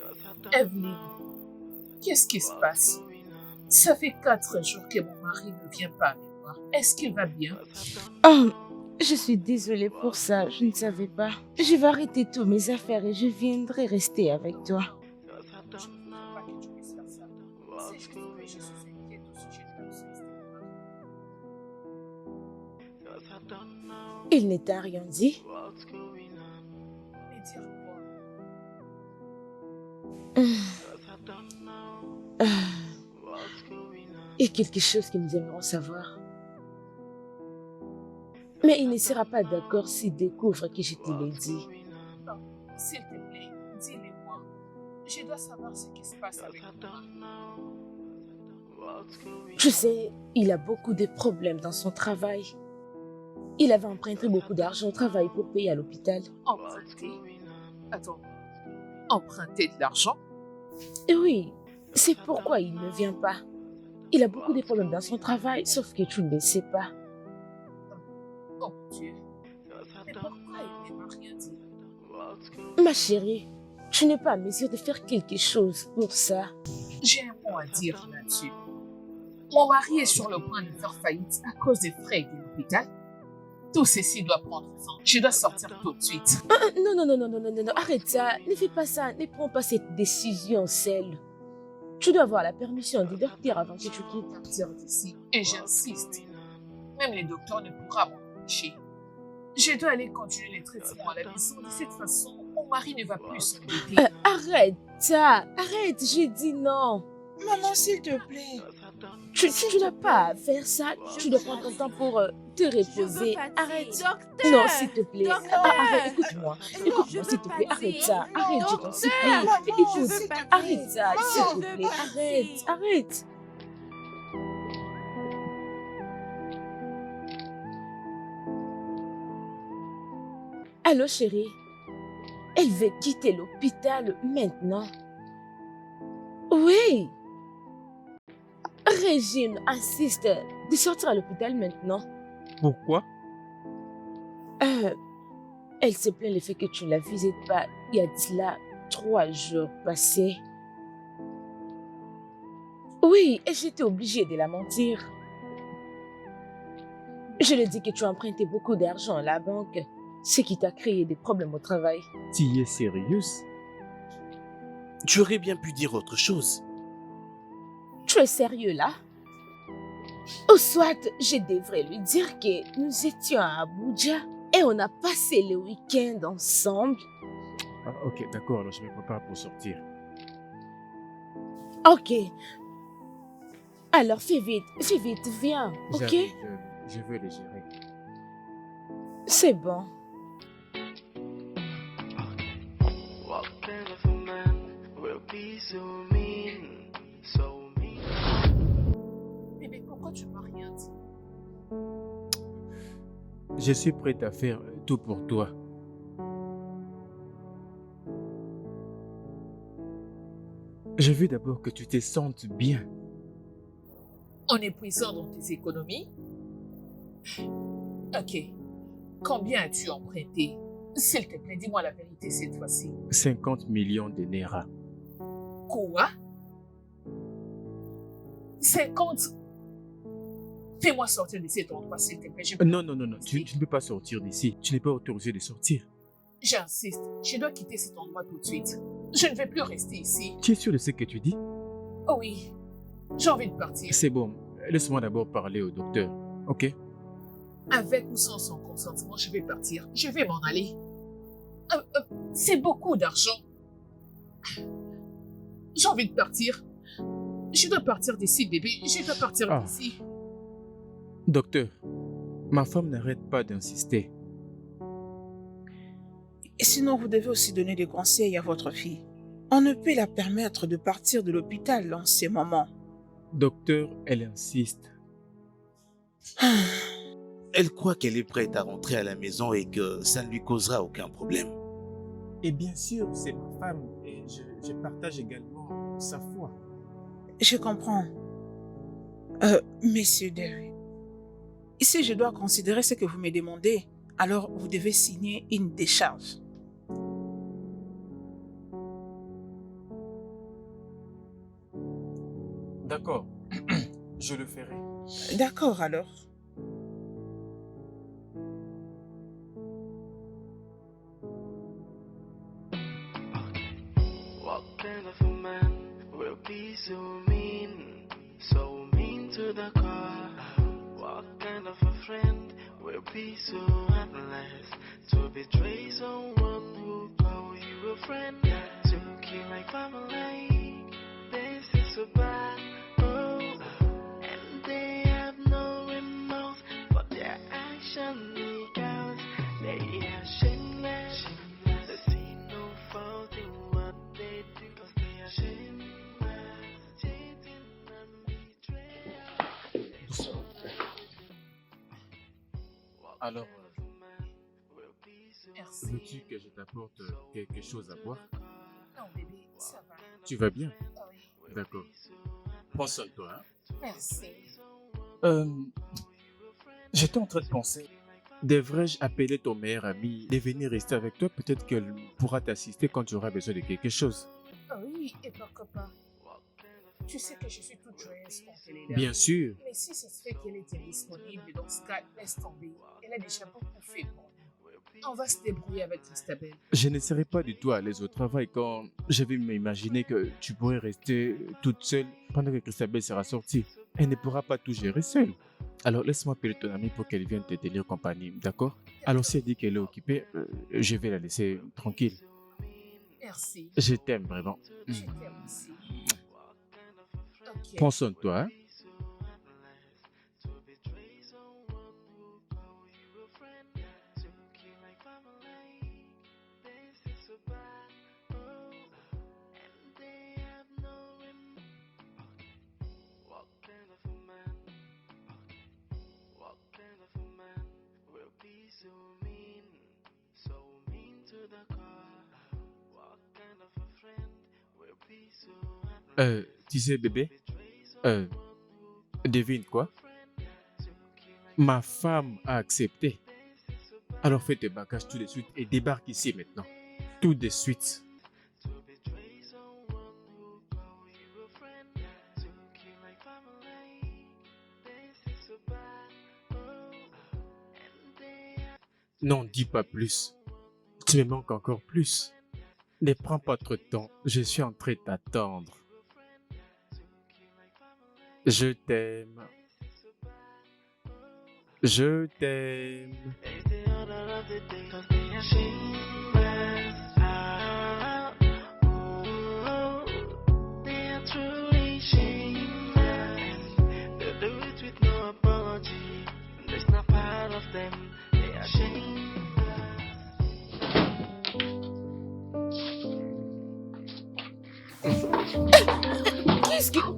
'Cause I don't Evelyn, know qu'est-ce qui se what's passe? going on. Ça fait 4 jours que mon mari ne vient pas me voir. Est-ce qu'il va bien? 'Cause I don't Oh, je suis désolée pour ça, je ne savais pas. Je vais arrêter toutes mes affaires et je viendrai rester avec toi. 'cause I Je ne don't voudrais know pas que tu puisses faire ça. C'est what's juste que going je suis on. inquiète au sujet de la grossesse de mon mari. 'Cause I don't know Il ne t'a rien dit. what's going on. Mais dire quoi? 'Cause I don't know Ah, what's going on. il y a quelque chose que nous aimerions savoir. Mais il ne sera pas d'accord s'il découvre que je te l'ai dit. Non, s'il te plaît, dis-le-moi. Je dois savoir ce qui se passe avec mon mari. Je sais, il a beaucoup de problèmes dans son travail. Il avait emprunté beaucoup d'argent au travail pour payer à l'hôpital. Emprunter? Attends, emprunter de l'argent? Et oui, c'est pourquoi il ne vient pas. Il a beaucoup de problèmes dans son travail, sauf que tu ne le sais pas. Oh mon Dieu. Mais pourquoi il ne m'a rien dit? Ma chérie, tu n'es pas à mesure de faire quelque chose pour ça. J'ai un mot à dire là-dessus. Mon mari est sur le point de faire faillite à cause des frais de l'hôpital. Tout ceci doit prendre fin. Je dois sortir tout de suite. Non, non, non, non, non, non, non, non, arrête ça. Ne fais pas ça. Ne prends pas cette décision seule. Tu dois avoir la permission du docteur avant que tu quittes. Partir d'ici. Et j'insiste. Même le docteur ne pourra m'empêcher. Je dois aller continuer les traitements à la maison. De cette façon, mon mari ne va plus s'embêter. Arrête ça. Arrête, j'ai dit non. Maman, s'il te plaît. Tu n'as pas à faire ça. Tu dois prendre ton temps pour te reposer. Arrête. Docteur! Non, s'il te plaît. Docteur! Arrête, écoute-moi. Écoute-moi, Je s'il te veux plaît. passer. Arrête ça. Arrête, je t'en Docteur! supplie. Maman, je Écoute, veux passer. arrête ça, s'il te Je veux plaît. Arrête, passer. arrête. Allô, chérie. Elle veut quitter l'hôpital maintenant. Oui. Régine insiste de sortir à l'hôpital maintenant. Pourquoi? Elle se plaint le fait que tu ne la visites pas. Il y a de cela 3 jours passés. Oui, et j'étais obligée de la mentir. Je lui ai dit que tu as emprunté beaucoup d'argent à la banque, ce qui t'a créé des problèmes au travail. Tu es sérieuse? Tu aurais bien pu dire autre chose. Tu es sérieux là? Ou soit, je devrais lui dire que nous étions à Abuja et on a passé le week-end ensemble. Ah, ok, d'accord, alors je me prépare pour sortir. Ok. Alors fais vite, viens, ok? J'arrive, je vais les gérer. C'est bon. What kind of a man will be so mean, so mean? Mais pourquoi tu m'as rien dit? Je suis prête à faire tout pour toi. Je veux d'abord que tu te sentes bien. En épuisant dans tes économies? Ok. Combien as-tu emprunté? S'il te plaît, dis-moi la vérité cette fois-ci. 50 millions de Naira. Quoi? 50? Fais-moi sortir de cet endroit, s'il te plaît. Non, non, non, non. Tu ne peux pas sortir d'ici. Tu n'es pas autorisé de sortir. J'insiste, je dois quitter cet endroit tout de suite. Je ne vais plus rester ici. Tu es sûr de ce que tu dis? Oh oui, j'ai envie de partir. C'est bon. Laisse-moi d'abord parler au docteur. Ok? Avec ou sans son consentement, je vais partir. Je vais m'en aller. C'est beaucoup d'argent. J'ai envie de partir. Je dois partir d'ici, bébé. Je dois partir d'ici. Docteur, ma femme n'arrête pas d'insister. Et sinon, vous devez aussi donner des conseils à votre fille. On ne peut la permettre de partir de l'hôpital en ces moments. Docteur, elle insiste. Elle croit qu'elle est prête à rentrer à la maison et que ça ne lui causera aucun problème. Et bien sûr, c'est ma femme et je partage également sa foi. Je comprends. Monsieur Derry, si je dois considérer ce que vous me demandez, alors vous devez signer une décharge. D'accord, je le ferai. D'accord alors. What kind of a man will be so mean to the core? What kind of a friend will be so heartless to betray someone who call you a friend? To kill like family, this is so bad. Oh, and they have no remorse for their action because they are shameless. They see no fault in what they do because they are shameless. Cheating and betrayal. Alors, Merci. veux-tu que je t'apporte quelque chose à boire? Non, bébé, ça va. Tu vas bien? Ah oui. D'accord. Prends soin de toi. Hein? Merci. J'étais en train de penser, devrais-je appeler ton meilleur ami et venir rester avec toi? Peut-être qu'elle pourra t'assister quand tu auras besoin de quelque chose. Ah oui, et pourquoi pas? Tu sais que je suis toute joyeuse quand elle est là. Bien sûr. Mais si ça se fait qu'elle était disponible, dans ce cas, laisse tomber. Elle a déjà beaucoup fait pour nous. On va se débrouiller avec Christabel. Je ne serai pas du tout à l'aise au travail quand je vais m'imaginer que tu pourrais rester toute seule pendant que Christabel sera sortie. Elle ne pourra pas tout gérer seule. Alors laisse-moi appeler ton amie pour qu'elle vienne te tenir compagnie, d'accord? Alors si elle dit qu'elle est occupée, je vais la laisser tranquille. Merci. Je t'aime vraiment. Je t'aime aussi. Ok. Prends soin de toi. Hein? Tu sais bébé, devine quoi? Ma femme a accepté. Alors fais tes bagages tout de suite et débarque ici maintenant. Tout de suite. Non, dis pas plus. Tu me manques encore plus. Ne prends pas trop de temps. Je suis en train de t'attendre. Je t'aime. Je t'aime.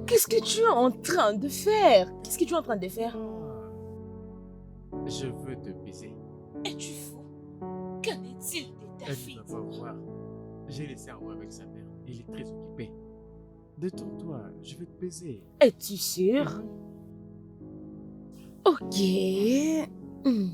Qu'est-ce que tu es en train de faire? Qu'est-ce que tu es en train de faire? Je veux te baiser. Es-tu fou? Qu'en est-il de ta Elle fille? ne va pas voir. J'ai laissé un mot avec sa mère. Il est très occupé. Détends-toi, je vais te baiser. Es-tu sûr? Ok. Hmm.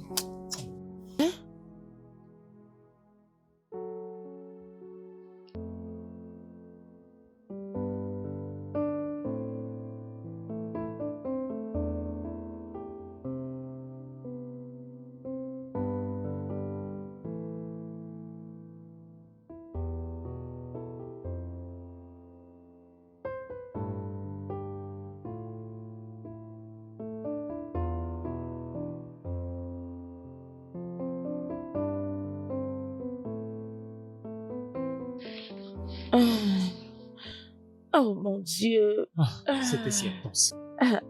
Oh mon Dieu. C'était si intense.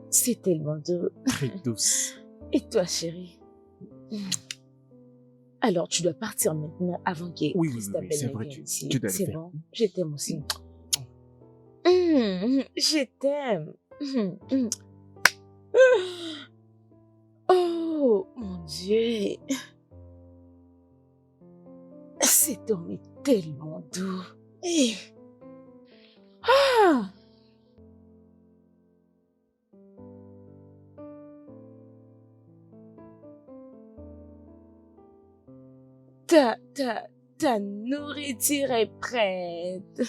C'est tellement doux. Très douce. Et toi, chérie? Alors, tu dois partir maintenant avant que Oui, Christabel c'est ne vrai, vienne ici. tu dois le C'est faire. bon, je t'aime aussi. Je t'aime. Oh, mon Dieu. Cet homme est tellement doux. Ah! Ta nourriture est prête.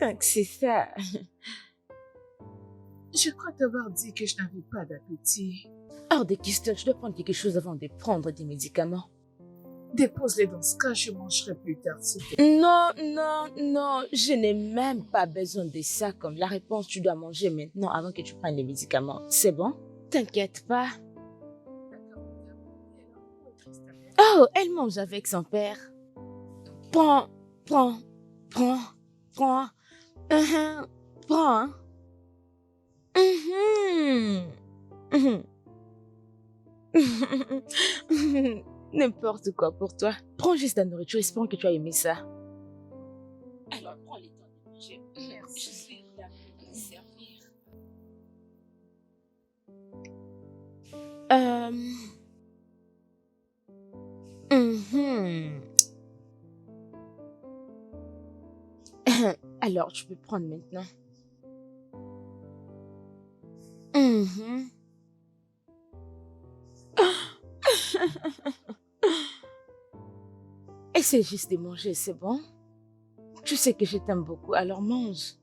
Donc c'est ça. Je crois t'avoir dit que je n'avais pas d'appétit. Hors de question, je dois prendre quelque chose avant de prendre des médicaments. Dépose-les dans ce cas, je mangerai plus tard. S'il te plaît. Non, je n'ai même pas besoin de ça. Comme la réponse, tu dois manger maintenant avant que tu prennes les médicaments. C'est bon? T'inquiète pas. Oh, elle mange avec son père. Prends. Prends. N'importe quoi pour toi. Prends juste la nourriture, espérons que tu as aimé ça. Alors, prends le temps de manger. Je suis là pour te servir. Alors, tu peux prendre maintenant. Essaie juste de manger, c'est bon? Tu sais que je t'aime beaucoup, alors mange.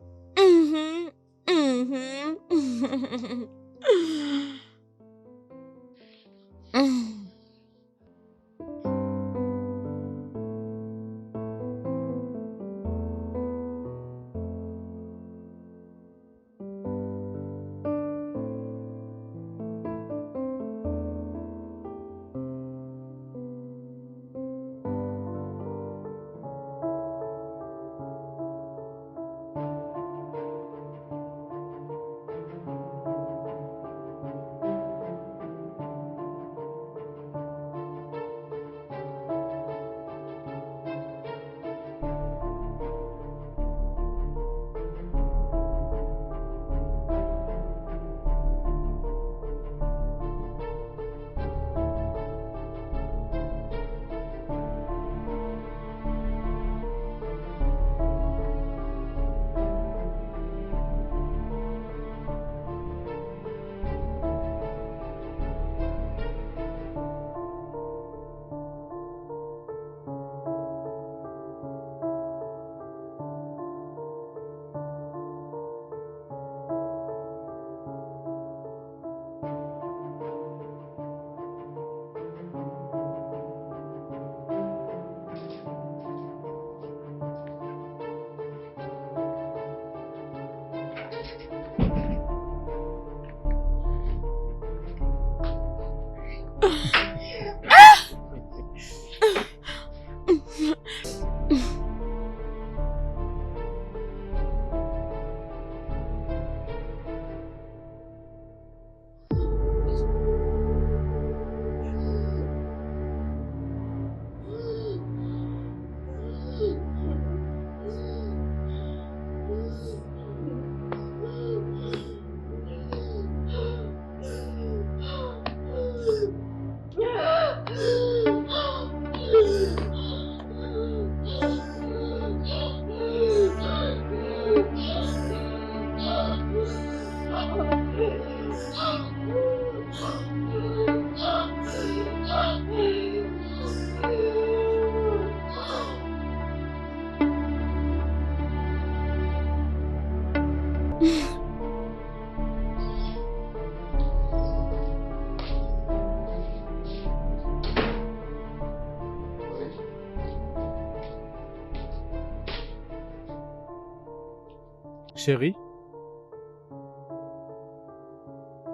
Chérie?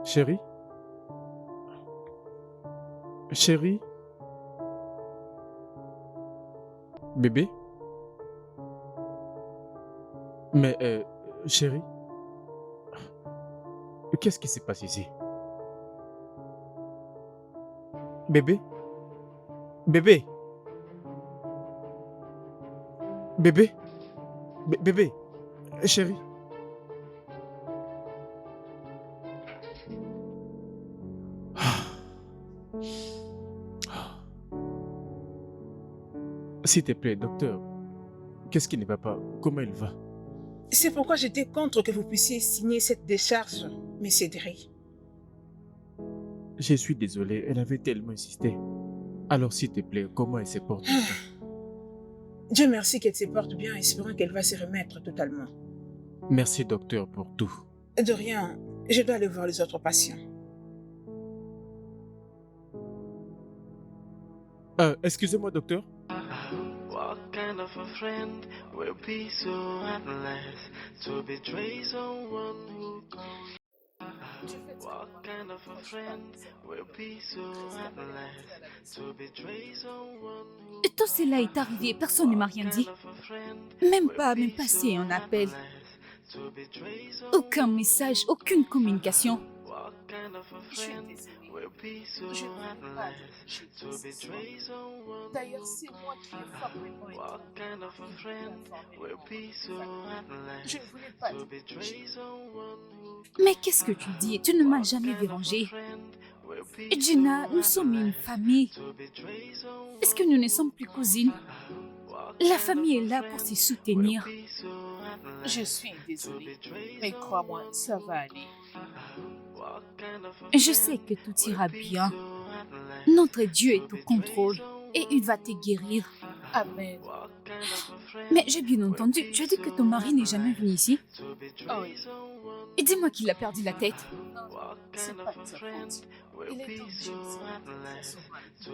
Chérie? Chérie? Bébé? Mais, chérie, qu'est-ce qui se passe ici? Bébé? Bébé? Bébé? Bébé? Chérie? S'il te plaît, docteur, qu'est-ce qui ne va pas? Comment elle va? C'est pourquoi j'étais contre que vous puissiez signer cette décharge, Monsieur Derry. Je suis désolé, elle avait tellement insisté. Alors, s'il te plaît, comment elle se porte maintenant? Dieu merci qu'elle se porte bien, espérant qu'elle va se remettre totalement. Merci, docteur, pour tout. De rien, je dois aller voir les autres patients. Excusez-moi, docteur. What kind of a friend will be so heartless to betray someone who calls? What kind of a friend will be so heartless to betray someone who Tout cela est arrivé, personne ne m'a rien dit. Même pas passé un appel. Aucun message, aucune communication. Je suis désolée. Je ne voulais pas dire. D'ailleurs, c'est moi qui ai formellement Je ne voulais pas dire. Mais qu'est-ce que tu dis? Tu ne m'as jamais dérangé. Gina, nous sommes une famille. Est-ce que nous ne sommes plus cousines? La famille est là pour se soutenir. Je suis désolée, mais crois-moi, ça va aller. Je sais que tout ira bien. Notre Dieu est au contrôle et il va te guérir. Amen. Mais j'ai bien entendu, tu as dit que ton mari n'est jamais venu ici. Oh oui. Et dis-moi qu'il a perdu la tête. Non, c'est pas de sa faute. Il est obligé de se Je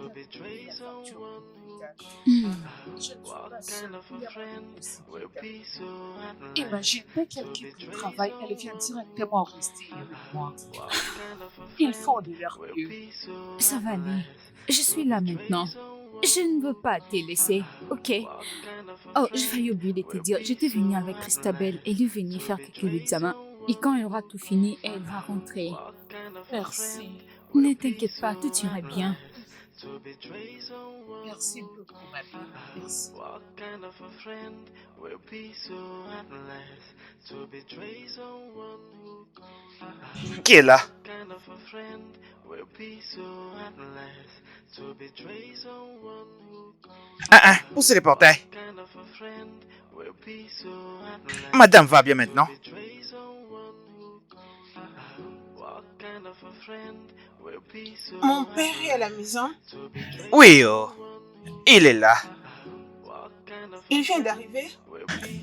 ne suis pas sûre. Imagine, dès qu'elle quitte le travail, elle vient directement rester avec moi. Ils font de leur mieux. Ça va aller. Je suis là maintenant. Je ne veux pas te laisser, ok? Oh, j'ai failli oublier de te dire, j'étais venue avec Christabel et lui venir faire quelques examens. Et quand elle aura tout fini, elle va rentrer. Merci. Ne t'inquiète pas, tout ira bien. Merci beaucoup, ma vie. Merci. Qui est là? Poussez les portails. Madame va bien maintenant? Mon père est à la maison. Oui, oh. Il est là. Il vient d'arriver.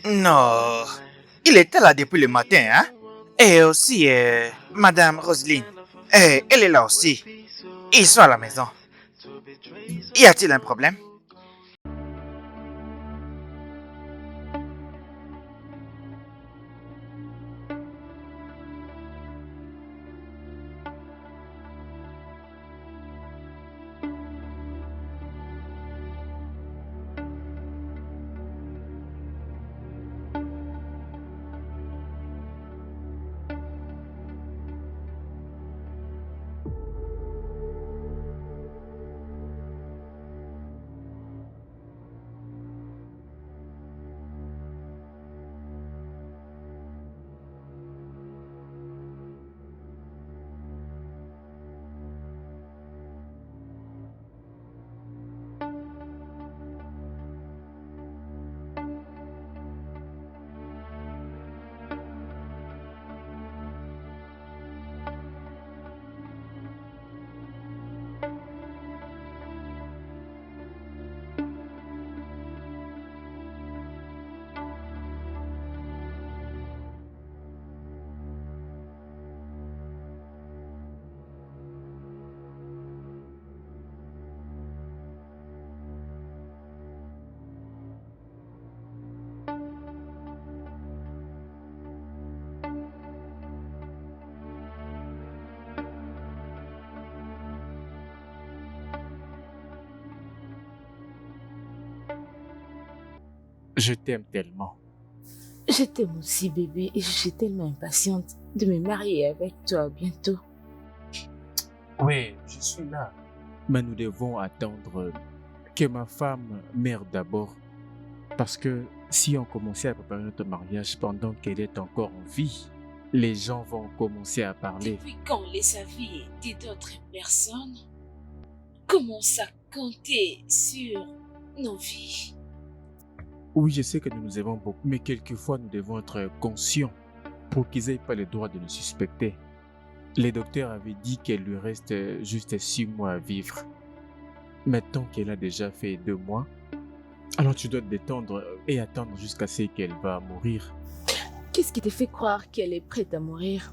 Non. Il était là depuis le matin, hein? Et aussi, Madame Roselyne. Elle est là aussi. Ils sont à la maison. Y a-t-il un problème? Je t'aime tellement. Je t'aime aussi, bébé, et je suis tellement impatiente de me marier avec toi bientôt. Oui, je suis là. Mais nous devons attendre que ma femme meure d'abord. Parce que si on commençait à préparer notre mariage pendant qu'elle est encore en vie, les gens vont commencer à parler. Depuis quand les avis d'autres personnes commencent à compter sur nos vies? Oui, je sais que nous nous aimons beaucoup, mais quelquefois nous devons être conscients pour qu'ils n'aient pas le droit de nous suspecter. Les docteurs avaient dit qu'elle lui reste juste 6 mois à vivre. Maintenant qu'elle a déjà fait 2 mois, alors tu dois te détendre et attendre jusqu'à ce qu'elle va mourir. Qu'est-ce qui te fait croire qu'elle est prête à mourir?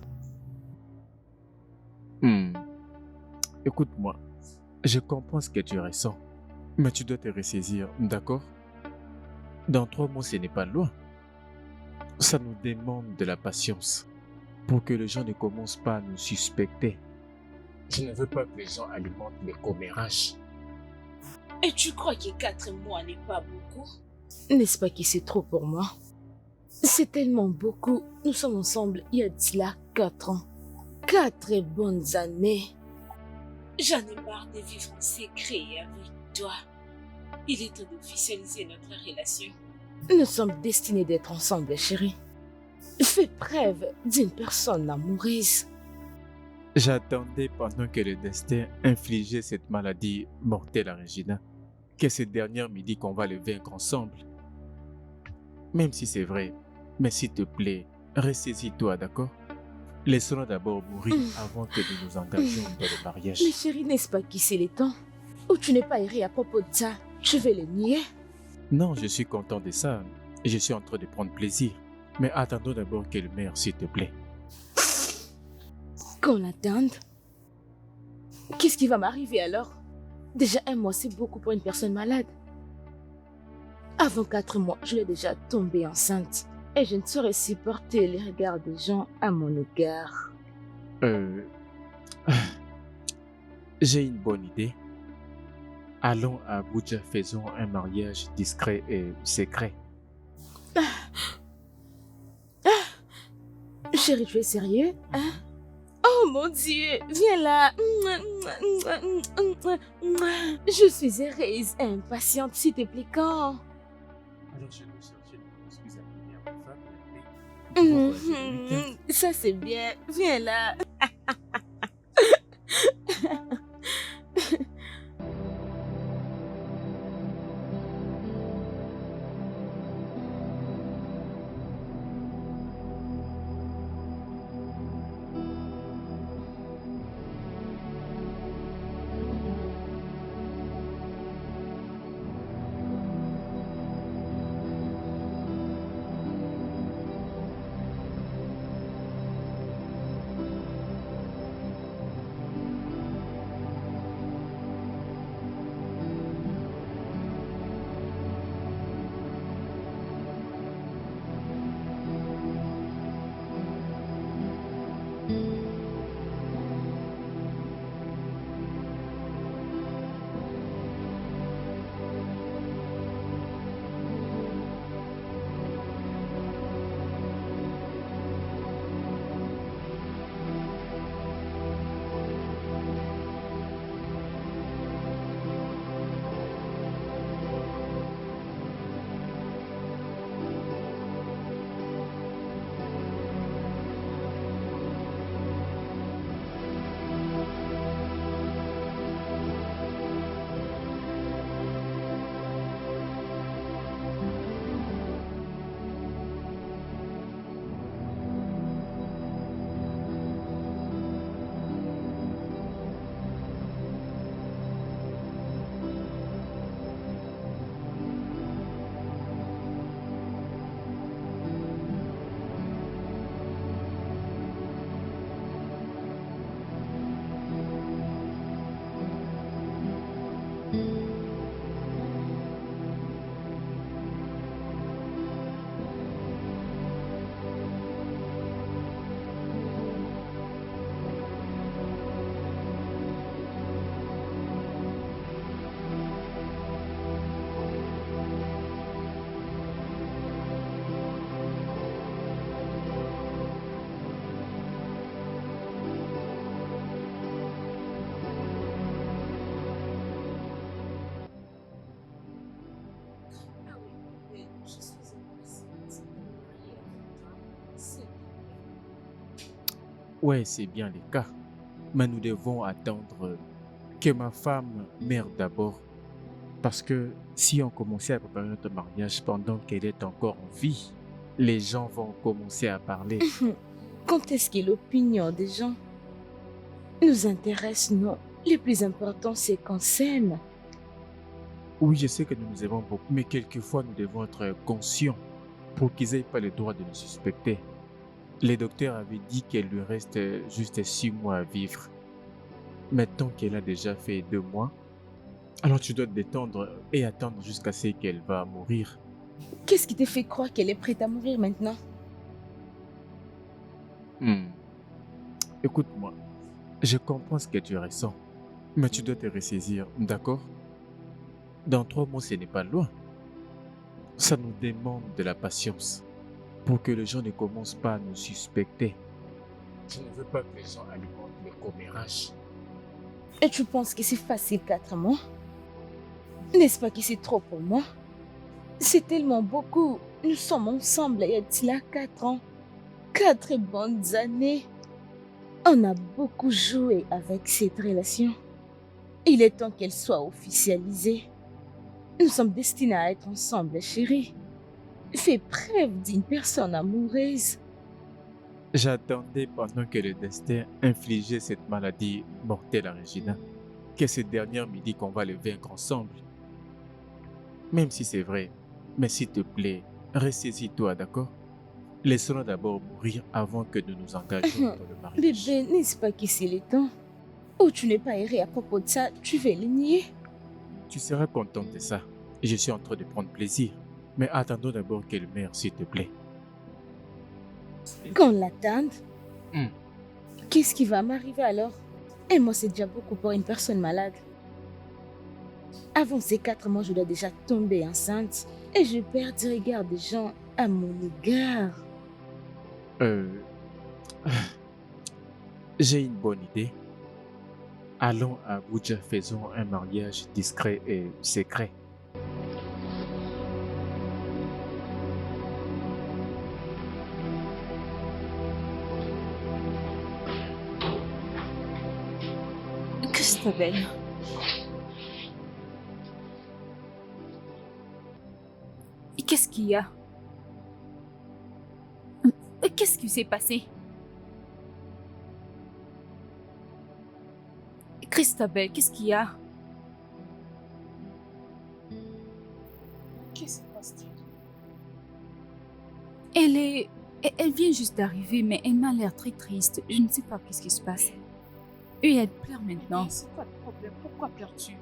Écoute-moi, je comprends ce que tu ressens, mais tu dois te ressaisir, d'accord? Dans 3 mois, ce n'est pas loin. Ça nous demande de la patience pour que les gens ne commencent pas à nous suspecter. Je ne veux pas que les gens alimentent les commérages. Et tu crois que 4 mois n'est pas beaucoup? N'est-ce pas que c'est trop pour moi? C'est tellement beaucoup. Nous sommes ensemble il y a de cela 4 ans. 4 bonnes années. J'en ai marre de vivre en secret avec toi. Il est temps d'officialiser notre relation. Nous sommes destinés d'être ensemble, chérie. Fais preuve d'une personne amoureuse. J'attendais pendant que le destin infligeait cette maladie mortelle à Regina, que cette dernière me dit qu'on va le vaincre ensemble. Même si c'est vrai, mais s'il te plaît, ressaisis-toi, d'accord? Laissons-la d'abord mourir avant que nous nous engagions dans le mariage. Mais chérie, n'est-ce pas qui c'est les temps? Ou tu n'es pas erré à propos de ça? Je vais le nier? Non, je suis content de ça et je suis en train de prendre plaisir. Mais attendons d'abord qu'elle meure, s'il te plaît. Qu'on l'attende? Qu'est-ce qui va m'arriver alors? Déjà 1 mois, c'est beaucoup pour une personne malade. Avant 4 mois, je l'ai déjà tombée enceinte. Et je ne saurais supporter les regards des gens à mon égard. J'ai une bonne idée. Allons à Abuja, faisons un mariage discret et secret. Chérie, tu es sérieux? Hein? Oh mon Dieu, viens là. Je suis heureuse et impatiente, s'il te plaît, quand? Alors je vais chercher une excuse à ma femme. Ça c'est bien, viens là. Ouais, c'est bien le cas. Mais nous devons attendre que ma femme meure d'abord. Parce que si on commençait à préparer notre mariage pendant qu'elle est encore en vie, les gens vont commencer à parler. Quand est-ce que l'opinion des gens nous intéresse, non? Le plus important, c'est qu'on s'aime. Oui, je sais que nous nous aimons beaucoup, mais quelquefois nous devons être conscients pour qu'ils n'aient pas le droit de nous suspecter. Les docteurs avaient dit qu'il lui reste juste 6 mois à vivre. Maintenant qu'elle a déjà fait 2 mois, alors tu dois te détendre et attendre jusqu'à ce qu'elle va mourir. Qu'est-ce qui te fait croire qu'elle est prête à mourir maintenant? Écoute-moi, je comprends ce que tu ressens, mais tu dois te ressaisir, d'accord? Dans 3 mois, ce n'est pas loin. Ça nous demande de la patience pour que les gens ne commencent pas à nous suspecter. Je ne veux pas que les gens alimentent le commérage. Et tu penses que c'est facile 4 mois? N'est-ce pas que c'est trop pour moi? C'est tellement beaucoup. Nous sommes ensemble il y a de cela 4 ans. 4 bonnes années. On a beaucoup joué avec cette relation. Il est temps qu'elle soit officialisée. Nous sommes destinés à être ensemble, chérie. Fais preuve d'une personne amoureuse. J'attendais pendant que le destin infligeait cette maladie mortelle à Regina, que cette dernière me dit qu'on va le vaincre ensemble. Même si c'est vrai, mais s'il te plaît, ressaisis-toi, d'accord? Laissons-la d'abord mourir avant que nous nous engagions dans le mariage. Bébé, n'est-ce pas que c'est le temps? Oh, tu n'es pas erré à propos de ça, tu veux le nier? Tu seras content de ça. Je suis en train de prendre plaisir. Mais attendons d'abord qu'elle meure, s'il te plaît. Qu'on l'attende? Qu'est-ce qui va m'arriver alors? Et moi, c'est déjà beaucoup pour une personne malade. Avant ces 4 mois, je dois déjà tomber enceinte. Et je perds du regard des gens à mon égard. J'ai une bonne idée. Allons à Abuja, faisons un mariage discret et secret. Christabel. Qu'est-ce qu'il y a? Qu'est-ce qui s'est passé? Christabel, qu'est-ce qu'il y a? Qu'est-ce qui se passe-t-il? Elle vient juste d'arriver, mais elle m'a l'air très triste. Je ne sais pas qu'est-ce qui se passe. Et elle pleure maintenant. C'est quoi le problème? Pourquoi pleures-tu?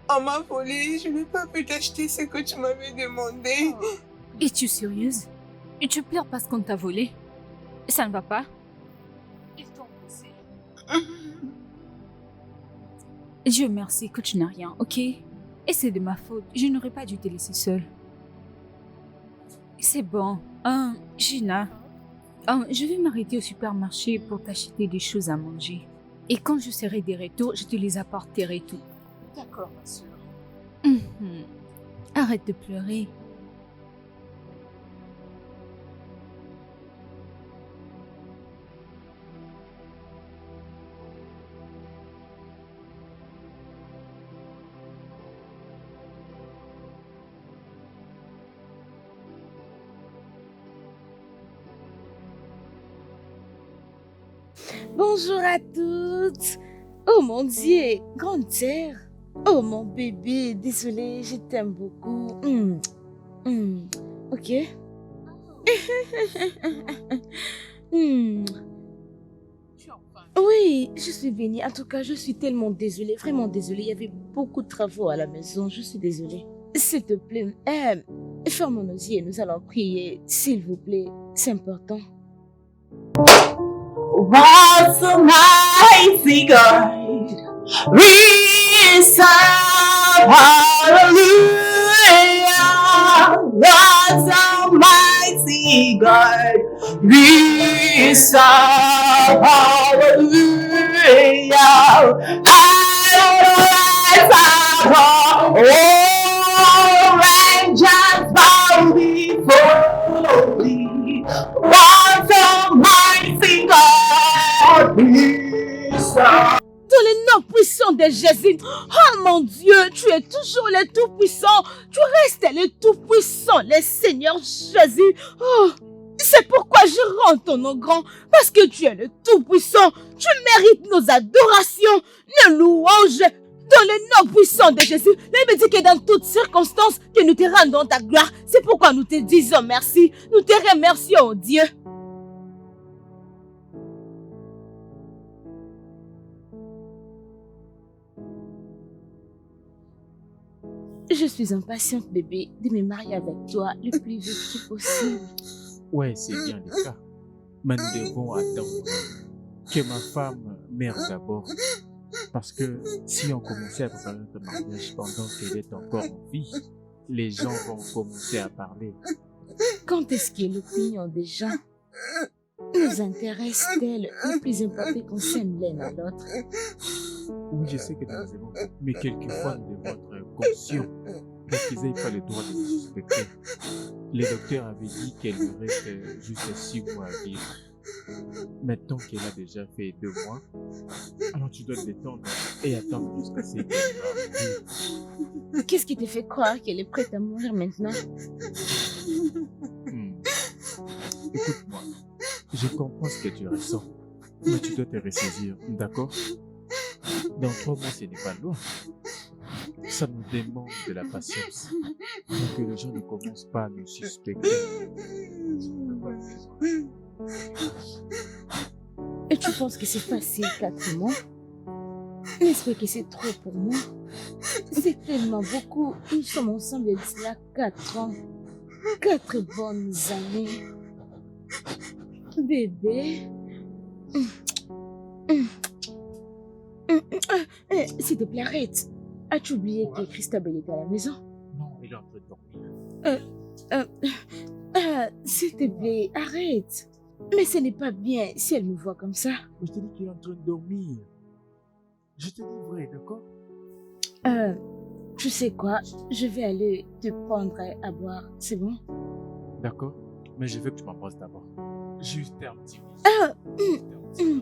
On m'a volé, je n'ai pas pu t'acheter ce que tu m'avais demandé. Es-tu sérieuse? Et tu pleures parce qu'on t'a volé? Ça ne va pas? Ils t'ont blessé. Dieu merci que tu n'as rien, ok? Et c'est de ma faute. Je n'aurais pas dû te laisser seule. C'est bon. Gina. Je vais m'arrêter au supermarché pour t'acheter des choses à manger. Et quand je serai de retour, je te les apporterai tout. D'accord, ma soeur. Arrête de pleurer. Bonjour à toutes. Oh mon Dieu, grande sœur. Oh mon bébé, désolée, je t'aime beaucoup. Ok. Oui, je suis venue. En tout cas, je suis tellement désolée, vraiment désolée. Il y avait beaucoup de travaux à la maison. Je suis désolée. S'il te plaît, ferme nos yeux. Nous allons prier. S'il vous plaît, c'est important. What's a mighty God? We serve, hallelujah. What's a mighty God? We serve, hallelujah. All angels bow before thee. What a mighty God de Jésus. Oh mon Dieu, tu es toujours le Tout-Puissant. Tu restes le Tout-Puissant, le Seigneur Jésus. Oh, c'est pourquoi je rends ton nom grand, parce que tu es le Tout-Puissant. Tu mérites nos adorations, nos louanges, dans le nom puissant de Jésus. La Bible dit que dans toutes circonstances, que nous te rendons ta gloire. C'est pourquoi nous te disons merci. Nous te remercions, Dieu. Je suis impatiente, bébé, de me marier avec toi le plus vite possible. Ouais, c'est bien le cas. Mais nous devons attendre que ma femme meure d'abord. Parce que si on commençait à préparer notre mariage pendant qu'elle est encore en vie, les gens vont commencer à parler. Quand est-ce que l'opinion des gens nous intéresse-t-elle le plus important qu'on s'aime l'un à l'autre? Oui, je sais que nous aimons, mais quelquefois nous devons être conscients qu'ils n'aient pas le droit de nous suspecter. Les docteurs avaient dit qu'elle lui reste juste 6 mois à vivre. Maintenant qu'elle a déjà fait 2 mois, alors tu dois te détendre et attendre jusqu'à ce qu'elle va mourir. Qu'est-ce qui te fait croire qu'elle est prête à mourir maintenant? Écoute-moi, je comprends ce que tu ressens, mais tu dois te ressaisir, d'accord? Dans 3 mois, ce n'est pas loin. Ça nous demande de la patience, pour que les gens ne commencent pas à nous suspecter. Et tu penses que c'est facile 4 mois? N'est-ce pas que c'est trop pour moi? C'est tellement beaucoup. Nous sommes ensemble d'ici là 4 ans. 4 bonnes années. Bébé. S'il te plaît, arrête. As-tu oublié que Christabel était à la maison? Non, il est en train de dormir. S'il te plaît, arrête. Mais ce n'est pas bien si elle nous voit comme ça. Mais je te dis qu'il est en train de dormir. Je te dis vrai, d'accord? Tu sais quoi? Je vais aller te prendre à boire. C'est bon? D'accord, mais je veux que tu m'embrasses d'abord. Juste un petit bisou.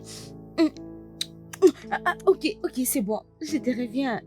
Ok, c'est bon. Je te reviens.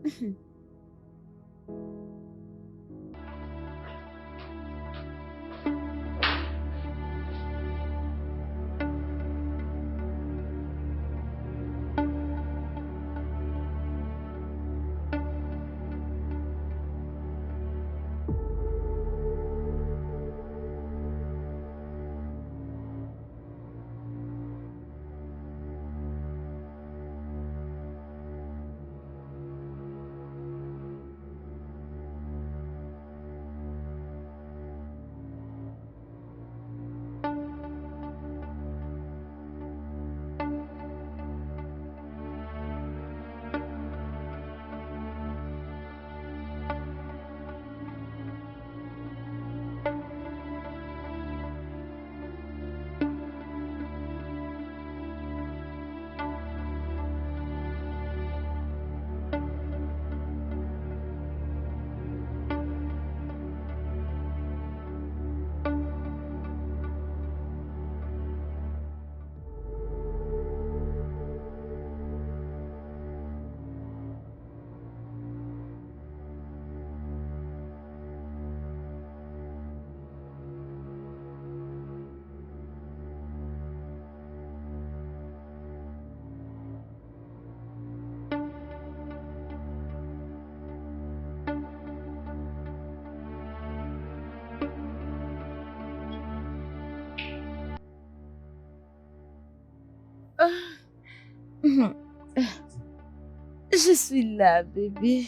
Je suis là, bébé.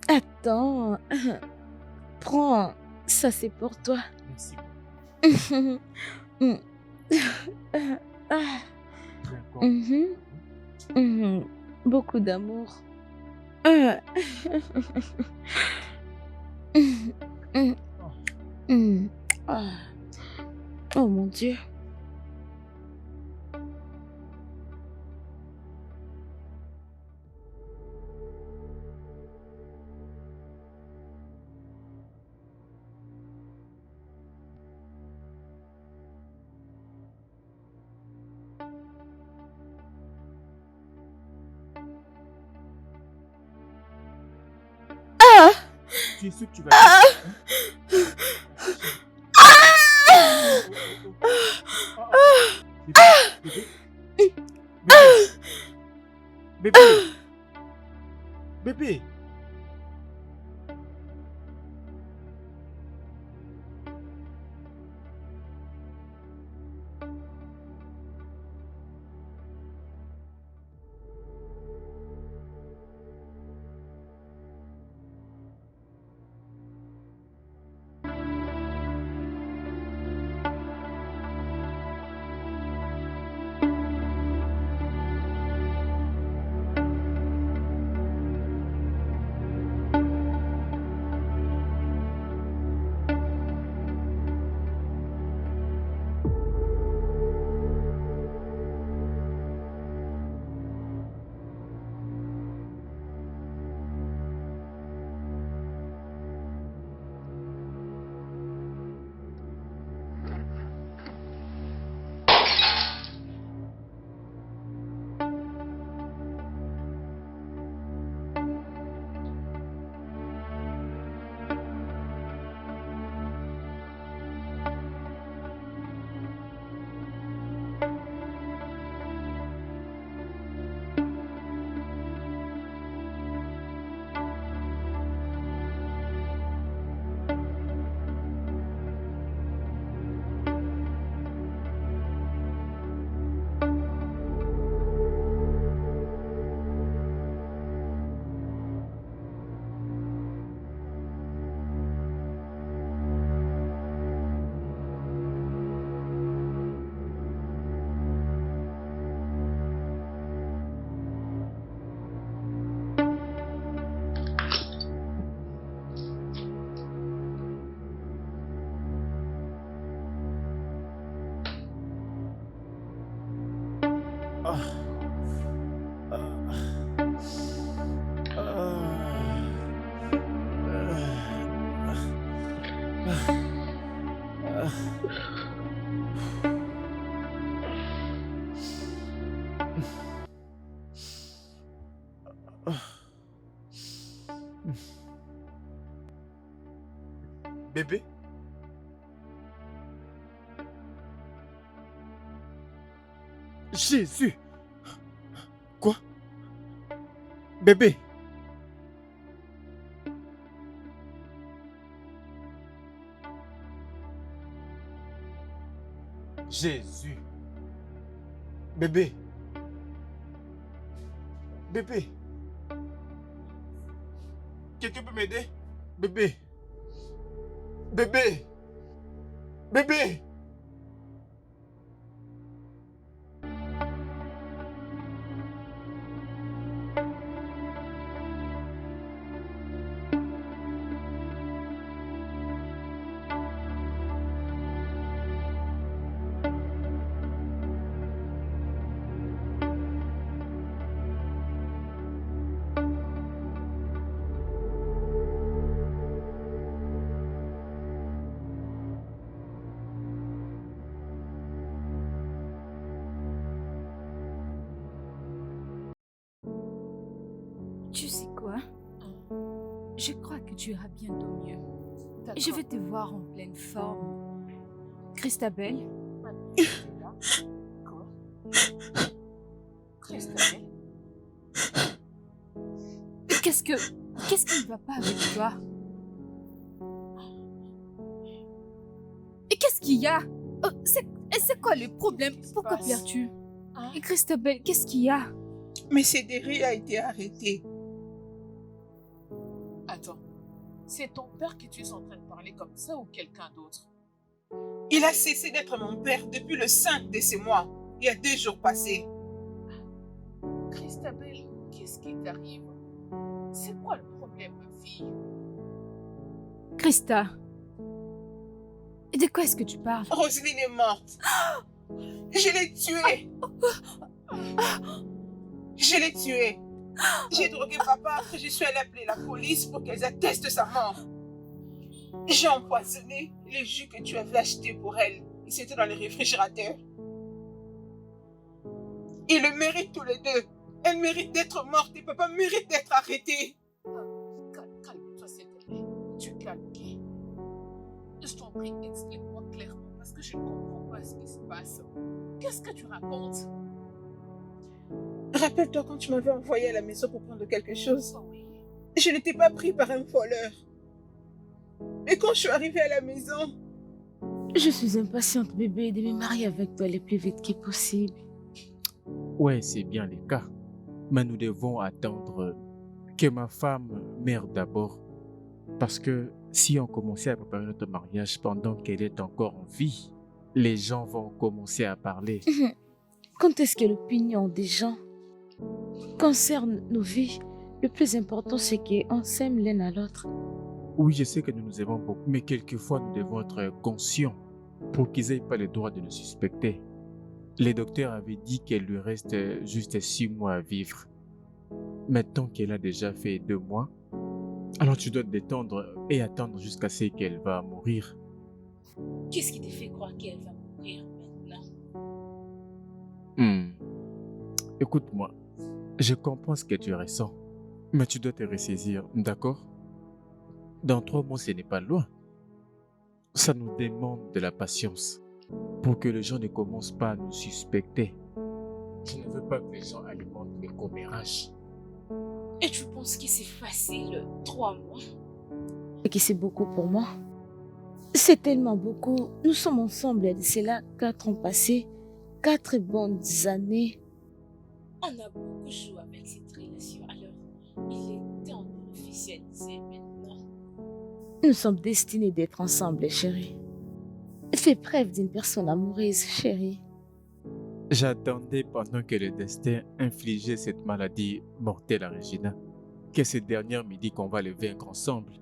Attends. Prends. Ça, c'est pour toi. Merci. Beaucoup d'amour. Oh mon Dieu. suis sûr que tu vas... Hein? Bébé, bébé. Bébé? Jésus! Quoi? Bébé? Jésus! Bébé? Bébé? Quelqu'un peut m'aider? Bébé? Bébé! Bébé! Tu sais quoi? Je crois que tu iras bientôt mieux. Je vais te voir en pleine forme. Christabel? Quoi? Christabel? Qu'est-ce qui ne va pas avec toi? Et qu'est-ce qu'il y a? Oh, c'est quoi le problème? Pourquoi pleures-tu? Et Christabel, qu'est-ce qu'il y a? Mais Cédric a été arrêté. Attends, c'est ton père que tu es en train de parler comme ça ou quelqu'un d'autre? Il a cessé d'être mon père depuis le 5 de ce mois, il y a 2 jours passés. Christabel, qu'est-ce qui t'arrive? C'est quoi le problème, ma fille? Christa, de quoi est-ce que tu parles? Roselyne est morte. Je l'ai tuée. Je l'ai tuée. J'ai drogué papa, après je suis allée appeler la police pour qu'elles attestent sa mort. J'ai empoisonné les jus que tu avais achetés pour elle. Et c'était dans le réfrigérateur. Ils le méritent tous les deux. Elle mérite d'être morte et papa mérite d'être arrêté. Calme-toi, s'il te plaît. prie, explique-moi clairement parce que je ne comprends pas ce qui se passe. Qu'est-ce que tu racontes? Rappelle-toi quand tu m'avais envoyé à la maison pour prendre quelque chose. Oh oui. Je n'étais pas pris par un voleur. Mais quand je suis arrivée à la maison, Je suis impatiente, bébé, de me marier avec toi le plus vite que possible. Ouais, c'est bien le cas. Mais nous devons attendre que ma femme meure d'abord. Parce que si on commençait à préparer notre mariage pendant qu'elle est encore en vie, les gens vont commencer à parler. Quand est-ce que l'opinion des gens concerne nos vies? Le plus important, c'est qu'on s'aime l'un à l'autre. Oui, je sais que nous nous aimons beaucoup, mais quelquefois nous devons être conscients pour qu'ils n'aient pas le droit de nous suspecter. Les docteurs avaient dit qu'elle lui reste juste 6 mois à vivre. Maintenant qu'elle a déjà fait 2 mois, alors tu dois te détendre et attendre jusqu'à ce qu'elle va mourir. Qu'est-ce qui te fait croire qu'elle va mourir maintenant? Écoute-moi, je comprends ce que tu ressens, mais tu dois te ressaisir, d'accord? Dans 3 mois, ce n'est pas loin. Ça nous demande de la patience pour que les gens ne commencent pas à nous suspecter. Je ne veux pas que les gens alimentent les commérages. Et tu penses que c'est facile, 3 mois? Et que c'est beaucoup pour moi? C'est tellement beaucoup. Nous sommes ensemble, et c'est là 4 ans passés, 4 bonnes années. On a beaucoup joué avec cette relation, alors il est temps de l'officialiser maintenant. Nous sommes destinés d'être ensemble, chérie. Fais preuve d'une personne amoureuse, chérie. J'attendais pendant que le destin infligeait cette maladie mortelle à Regina, que cette dernière me dit qu'on va le vaincre ensemble.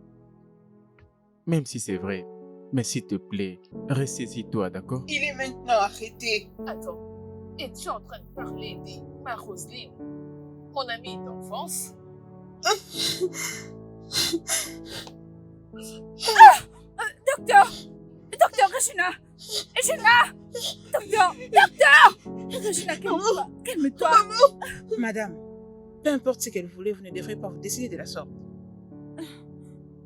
Même si c'est vrai, mais s'il te plaît, ressaisis-toi, d'accord? il est maintenant arrêté. Attends, es-tu en train de parler de ma Roselyne, mon amie d'enfance? Docteur! Docteur Regina! Regina! Docteur! Regina, calme-toi! Calme-toi! Madame, peu importe ce qu'elle voulait, vous ne devrez pas vous décider de la sorte.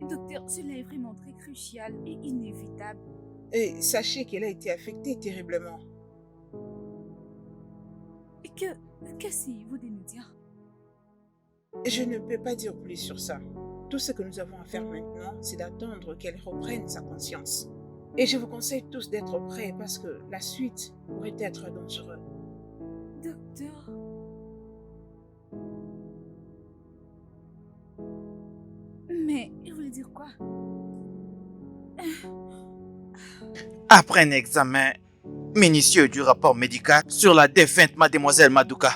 Docteur, cela est vraiment très crucial et inévitable. Et sachez qu'elle a été affectée terriblement. Qu'essayez-vous de nous dire? Je ne peux pas dire plus sur ça. Tout ce que nous avons à faire maintenant, c'est d'attendre qu'elle reprenne sa conscience. Et je vous conseille tous d'être prêts parce que la suite pourrait être dangereuse. Docteur? Mais il voulait dire quoi? Après un examen minutieux du rapport médical sur la défunte mademoiselle Maduka,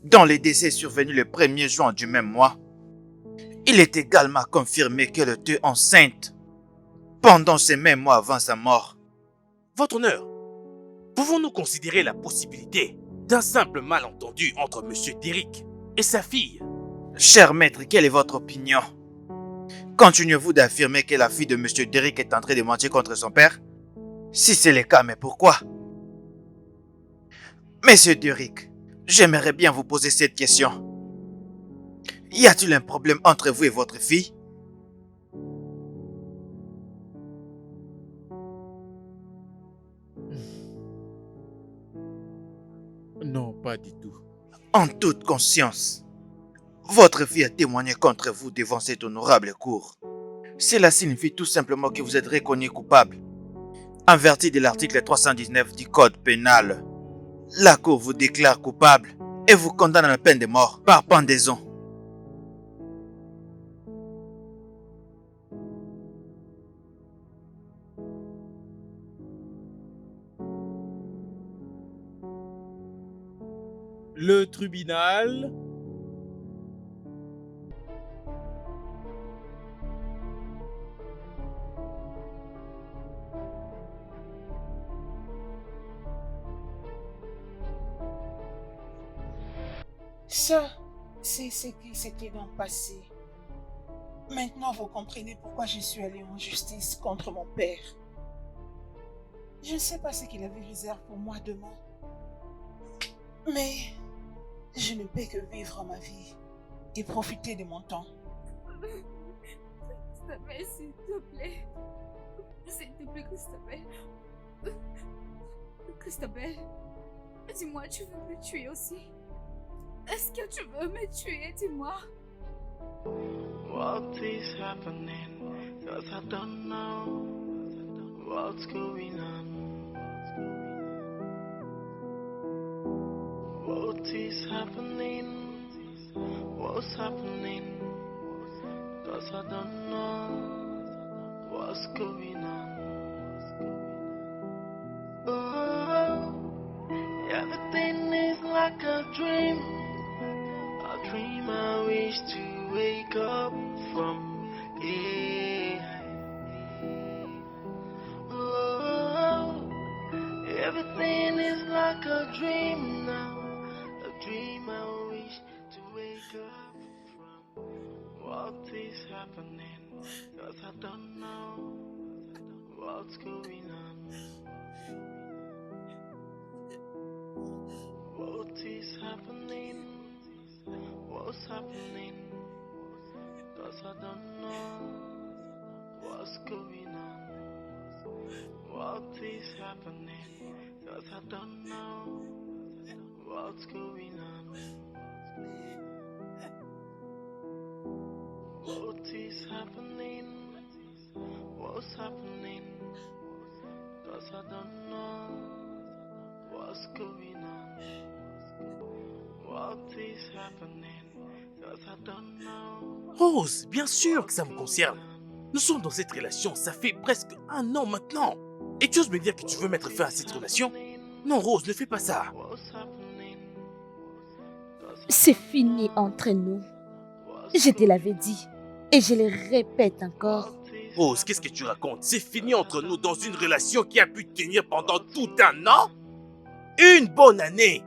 dont le décès est survenu le 1er juin du même mois, il est également confirmé qu'elle était enceinte pendant ces mêmes mois avant sa mort. Votre honneur, pouvons-nous considérer la possibilité d'un simple malentendu entre M. Derrick et sa fille? Cher maître, quelle est votre opinion? Continuez-vous d'affirmer que la fille de M. Derrick est en train de mentir contre son père? Si c'est le cas, mais pourquoi? Monsieur Derrick, j'aimerais bien vous poser cette question. Y a-t-il un problème entre vous et votre fille? Non, pas du tout. En toute conscience, votre fille a témoigné contre vous devant cette honorable cour. Cela signifie tout simplement que vous êtes reconnu coupable. En vertu de l'article 319 du Code pénal, la cour vous déclare coupable et vous condamne à la peine de mort par pendaison. Le tribunal. Ça, c'est ce qui s'était donc passé. Maintenant, vous comprenez pourquoi je suis allée en justice contre mon père. Je ne sais pas ce qu'il avait réservé pour moi demain. Mais je ne peux que vivre ma vie et profiter de mon temps. S'il te plaît. S'il te plaît, Christabel. Christabel, dis-moi, tu veux me tuer aussi? Est-ce que tu veux me tuer? Dis-moi. What is happening? 'Cause I don't know what's going on. What is happening? What's happening? 'Cause I don't know what's going on. Oh, everything is like a dream. A dream I wish to wake up from. Yeah. Oh, everything is like a dream now. A dream I wish to wake up from. What is happening? 'Cause I don't know what's going on. What is happening? What's happening? 'Cause I don't know what's going on. What is happening? 'Cause I don't know what's going on. What is happening? What's happening? 'Cause I don't know what's going on. What is happening? 'Cause I don't know. Rose, bien sûr que ça me concerne. Nous sommes dans cette relation, ça fait presque 1 an maintenant. Et tu oses me dire que tu veux mettre fin à cette relation? Non, Rose, ne fais pas ça. C'est fini entre nous. Je te l'avais dit. Et je le répète encore. Rose, qu'est-ce que tu racontes? C'est fini entre nous dans une relation qui a pu tenir pendant tout 1 an? Une bonne année!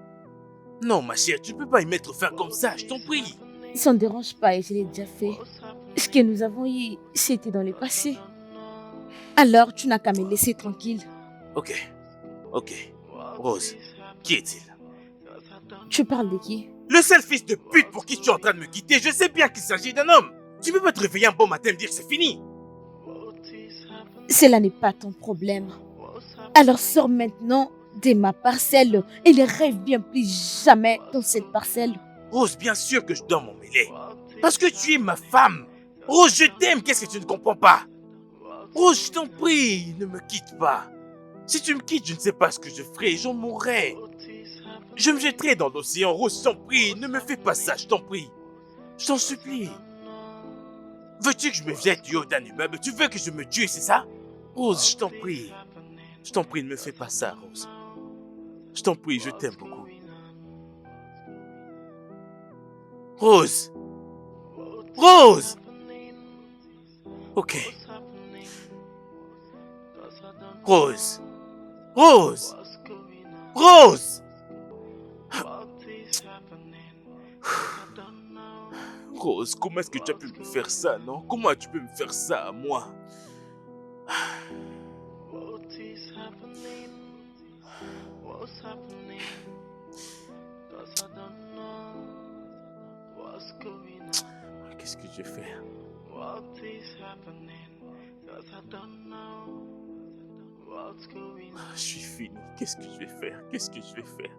Non, ma chère, tu ne peux pas y mettre fin comme ça, je t'en prie. Ça ne dérange pas et je l'ai déjà fait. Ce que nous avons eu, c'était dans le passé. Alors, tu n'as qu'à me laisser tranquille. Ok. Rose, qui est-il? Tu parles de qui? Le seul fils de pute pour qui tu es en train de me quitter, je sais bien qu'il s'agit d'un homme. Tu peux pas te réveiller un bon matin et me dire que c'est fini. Cela n'est pas ton problème. Alors sors maintenant de ma parcelle et ne rêve bien plus jamais dans cette parcelle. Rose, bien sûr que je dois m'en mêler. Parce que tu es ma femme. Rose, je t'aime, qu'est-ce que tu ne comprends pas? Rose, je t'en prie, ne me quitte pas. Si tu me quittes, je ne sais pas ce que je ferai, j'en mourrai. Je me jetterai dans l'océan. Rose, je t'en prie, ne me fais pas ça, je t'en prie. Je t'en supplie. Veux-tu que je me jette du haut d'un immeuble? Tu veux que je me tue, c'est ça? Rose, je t'en prie. Je t'en prie, ne me fais pas ça, Rose. Je t'en prie, je t'aime beaucoup. Rose! Rose! Ok. Rose! Rose! Rose! Rose, comment est-ce que tu as pu me faire ça, non? Comment tu peux me faire ça à moi? Qu'est-ce que je vais faire? Je suis fini. Qu'est-ce que je vais faire? Qu'est-ce que je vais faire?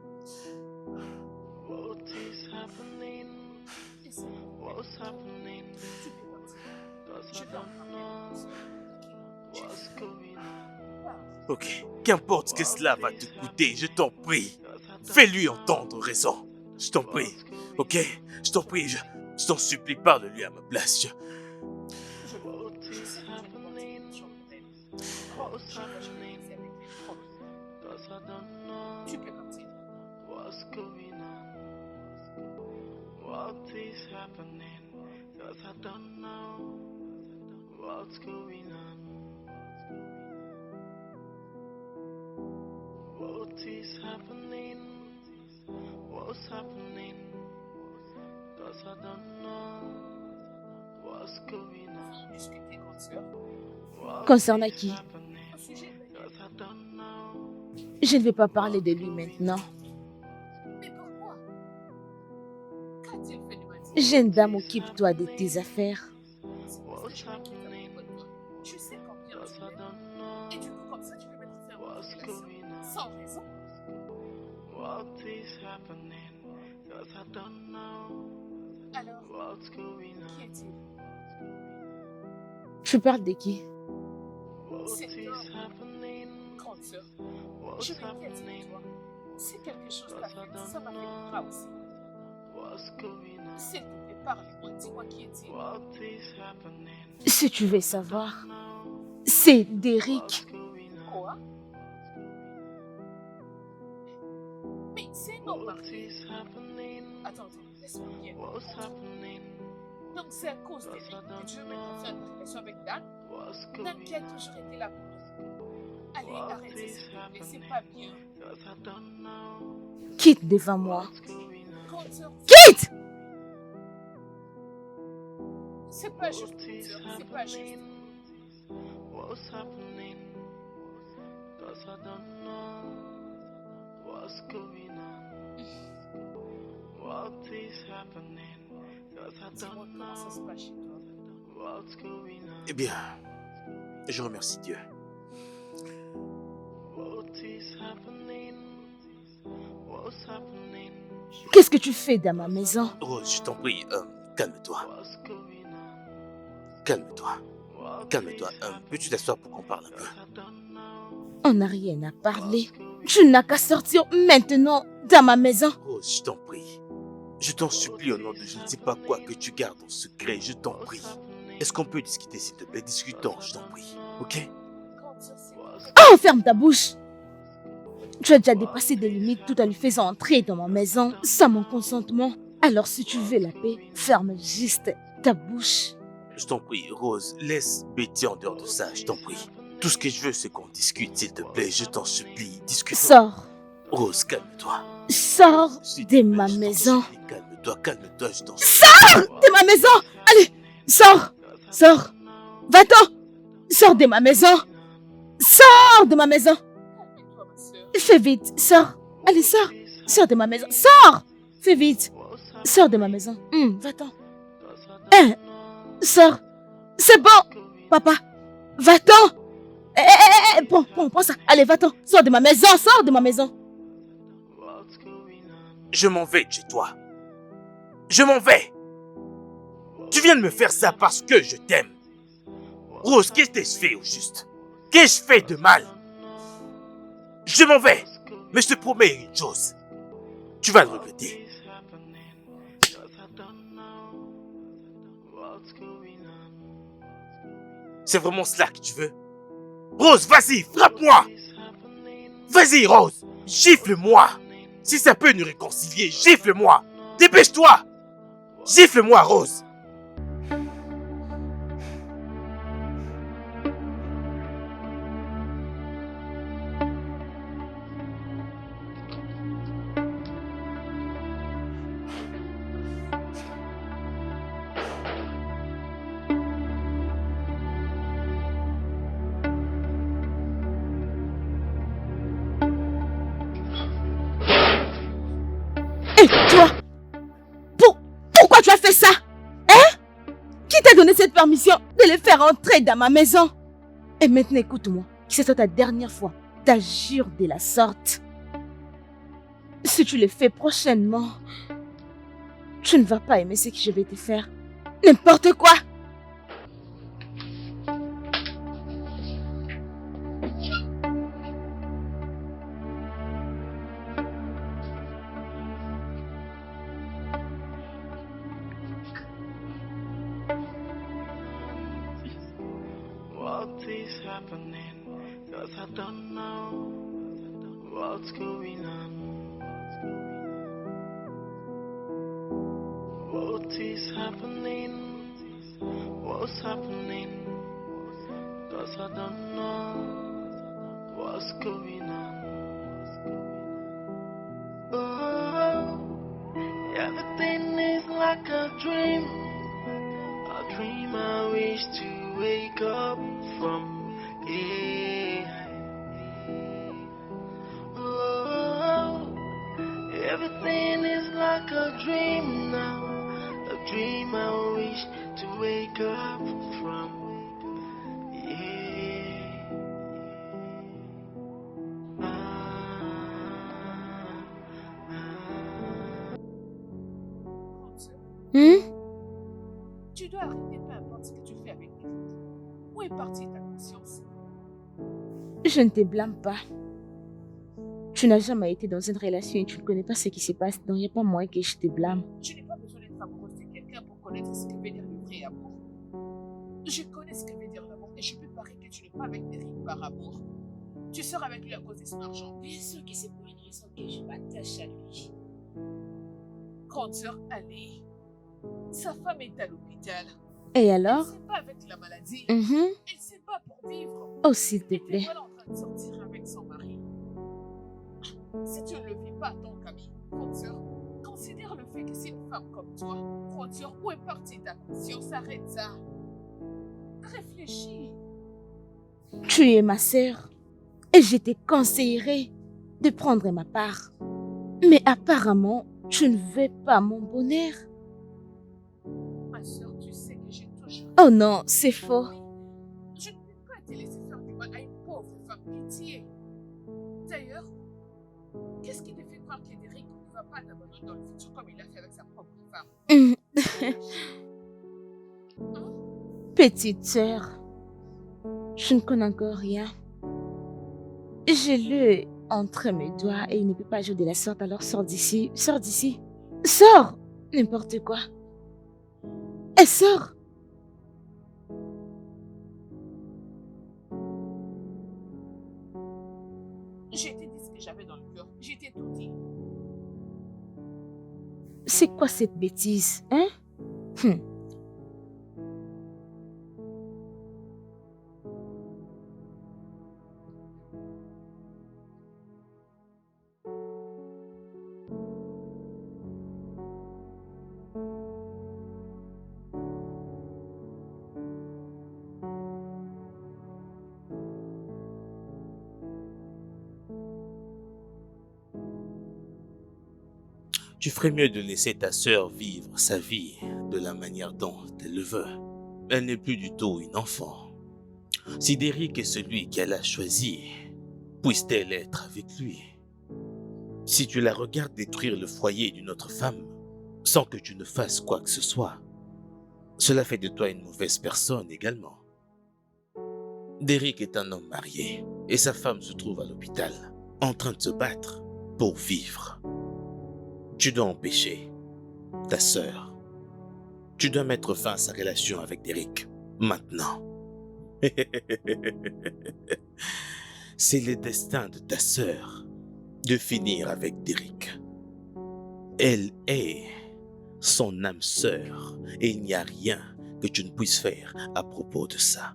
Ok, qu'importe ce que cela va te coûter, je t'en prie. Fais-lui entendre raison. Je t'en prie, ok? Je t'en prie, je t'en supplie, parle-lui à ma place. Tu peux partir. What is happening? 'Cause I don't know what's going on. What is happening? What's happening? 'Cause I don't know what's going on. Discuter, grande sœur. Concernant qui? Un sujet. 'Cause I don't know. Je ne vais pas parler de lui maintenant. Mais pourquoi? Qu'a-t-il fait de ma vie? Jeune dame, occupe-toi de tes affaires. Tu sais combien je l'aime. manipulation, sans raison. What is happening? 'Cause I don't know Alors, what's going qui on. est-il? Tu parles de qui? What C'est is toi, happening? grande sœur. What's Je m'inquiète happening? de toi. Si quelque chose t'a fait, ça m'a fait grave aussi. What's going on? S'il te plaît, parle-moi, dis-moi qui est-il. What is happening? Si tu veux savoir, c'est Derrick. Quoi? Mais c'est non What parfait. is happening? Attends, laisse-moi bien. What's happening? Donc c'est à cause d'Eric que tu veux maintenant faire une relation avec Dan? What's Dan going qui a toujours été là pour nous. Allez, What arrêtez is s'il te plaît, happening? c'est pas bien. 'Cause I don't know Quitte devant moi. what's going on. Grande sœur, Quitte! c'est pas juste, What grande is sœur, c'est pas juste. happening? What's happening? 'Cause I don't know what's going on. What is happening? 'Cause I Dis-moi don't comment ça se know passe chez toi. what's going on. Eh bien, je remercie Dieu. What is happening? What's happening? Qu'est-ce que tu fais dans ma maison? Rose, je t'en prie, calme-toi. What's going on? Calme-toi. What Calme-toi. is happening? Peux-tu t'asseoir pour qu'on parle un peu? 'Cause I don't know On n'a rien à parler. what's going Tu n'as qu'à sortir maintenant dans ma maison. Rose, je t'en prie. Je t'en supplie au nom de je ne sais pas quoi que tu gardes en secret, je t'en prie. Est-ce qu'on peut discuter s'il te plaît? Discutons, je t'en prie. Ok? Grande sœur, c'est Oh, ferme ta bouche. Tu as déjà dépassé des limites tout en lui faisant entrer dans ma maison sans mon consentement. Alors si tu veux la paix, ferme juste ta bouche. Je t'en prie, Rose, laisse Betty en dehors de ça, je t'en prie. Tout ce que je veux, c'est qu'on discute, s'il te plaît, je t'en supplie. Discutons. Sors. Rose, calme-toi. Sors S'il te de plaît, ma je t'en maison. supplie, calme-toi, calme-toi, je t'en supplie. Sors de ma maison. Allez, sors. Sors. Va-t'en. Sors de ma maison. Sors de ma maison. toi, ma sœur. Fais vite. Sors. Allez, sors. Sors de ma maison. Sors. Fais vite. Sors de ma maison. Va-t'en. Sors. C'est bon. Papa. Va-t'en. Prends ça. Allez, va-t'en. Sors de ma maison. Sors de ma maison. Je m'en vais de chez toi. Je m'en vais. Tu viens de me faire ça parce que je t'aime. Rose, qu'est-ce que je fais au juste? Qu'est-ce que je fais de mal? Je m'en vais. Mais je te promets une chose. Tu vas le regretter. C'est vraiment cela que tu veux? Rose, vas-y, frappe-moi! Vas-y, Rose, gifle-moi! Si ça peut nous réconcilier, gifle-moi! Dépêche-toi! Gifle-moi, Rose! Et toi, pourquoi tu as fait ça? Hein? Qui t'a donné cette permission de les faire entrer dans ma maison? Et maintenant, écoute-moi, que ce soit ta dernière fois d'agir de la sorte. Si tu le fais prochainement, tu ne vas pas aimer ce que je vais te faire. N'importe quoi. What is happening? 'Cause I don't know what's going on. What is happening? What's happening? 'Cause I don't know what's going on. Oh, everything is like a dream I wish to wake up from. Yeah. Oh, everything is like a dream now, a dream I wish to wake up from. Yeah. Tu dois arrêter, peu importe ce que tu fais avec Eric. Où est partie ta conscience? Je ne te blâme pas. Tu n'as jamais été dans une relation et tu ne connais pas ce qui se passe. Donc, il n'y a pas moyen que je te blâme. Je n'ai pas besoin d'être amoureuse de quelqu'un pour connaître ce que veut dire le vrai amour. Je connais ce que veut dire l'amour et je peux parier que tu n'es pas avec Eric par amour. Tu sors avec lui à cause de son argent. Bien sûr que c'est pour une raison que je m'attache à lui. Grande sœur Ali, sa femme est à l'hôpital. Et Elle alors? ne sait pas avec la maladie. Mhm. Elle se bat pour vivre. Oh, s'il te Et puis plaît. voilà en train de sortir avec son mari. Si tu ne le vis pas, donc ami, grande sœur, considère le fait que c'est une femme comme toi. Grande sœur, où est partie ta conscience? Arrête ça. Réfléchis. Tu es ma sœur et je te conseillerais de prendre ma part. Mais apparemment, tu ne veux pas mon bonheur. Ma sœur, tu sais que j'ai toujours... Oh non, c'est faux. Je ne peux pas te laisser faire du mal à une pauvre femme. Pitié. D'ailleurs, qu'est-ce qui te fait croire qu'Eric ne va pas t'abandonner dans le futur comme il a fait avec sa propre femme? Petite sœur, je ne connais encore rien. Je l'ai entre mes doigts et il ne peut pas jouer de la sorte, alors sors d'ici, sors d'ici. Sors! N'importe quoi. Et sors! J'ai été dit ce que j'avais dans le cœur. J'ai été tout dit. C'est quoi cette bêtise, hein? Tu ferais mieux de laisser ta sœur vivre sa vie de la manière dont elle le veut. Elle n'est plus du tout une enfant. Si Derrick est celui qu'elle a choisi, puisse-t-elle être avec lui? Si tu la regardes détruire le foyer d'une autre femme, sans que tu ne fasses quoi que ce soit, cela fait de toi une mauvaise personne également. Derrick est un homme marié et sa femme se trouve à l'hôpital, en train de se battre pour vivre. Tu dois empêcher ta sœur. Tu dois mettre fin à sa relation avec Derrick, maintenant. C'est le destin de ta sœur de finir avec Derrick. Elle est son âme sœur et il n'y a rien que tu ne puisses faire à propos de ça.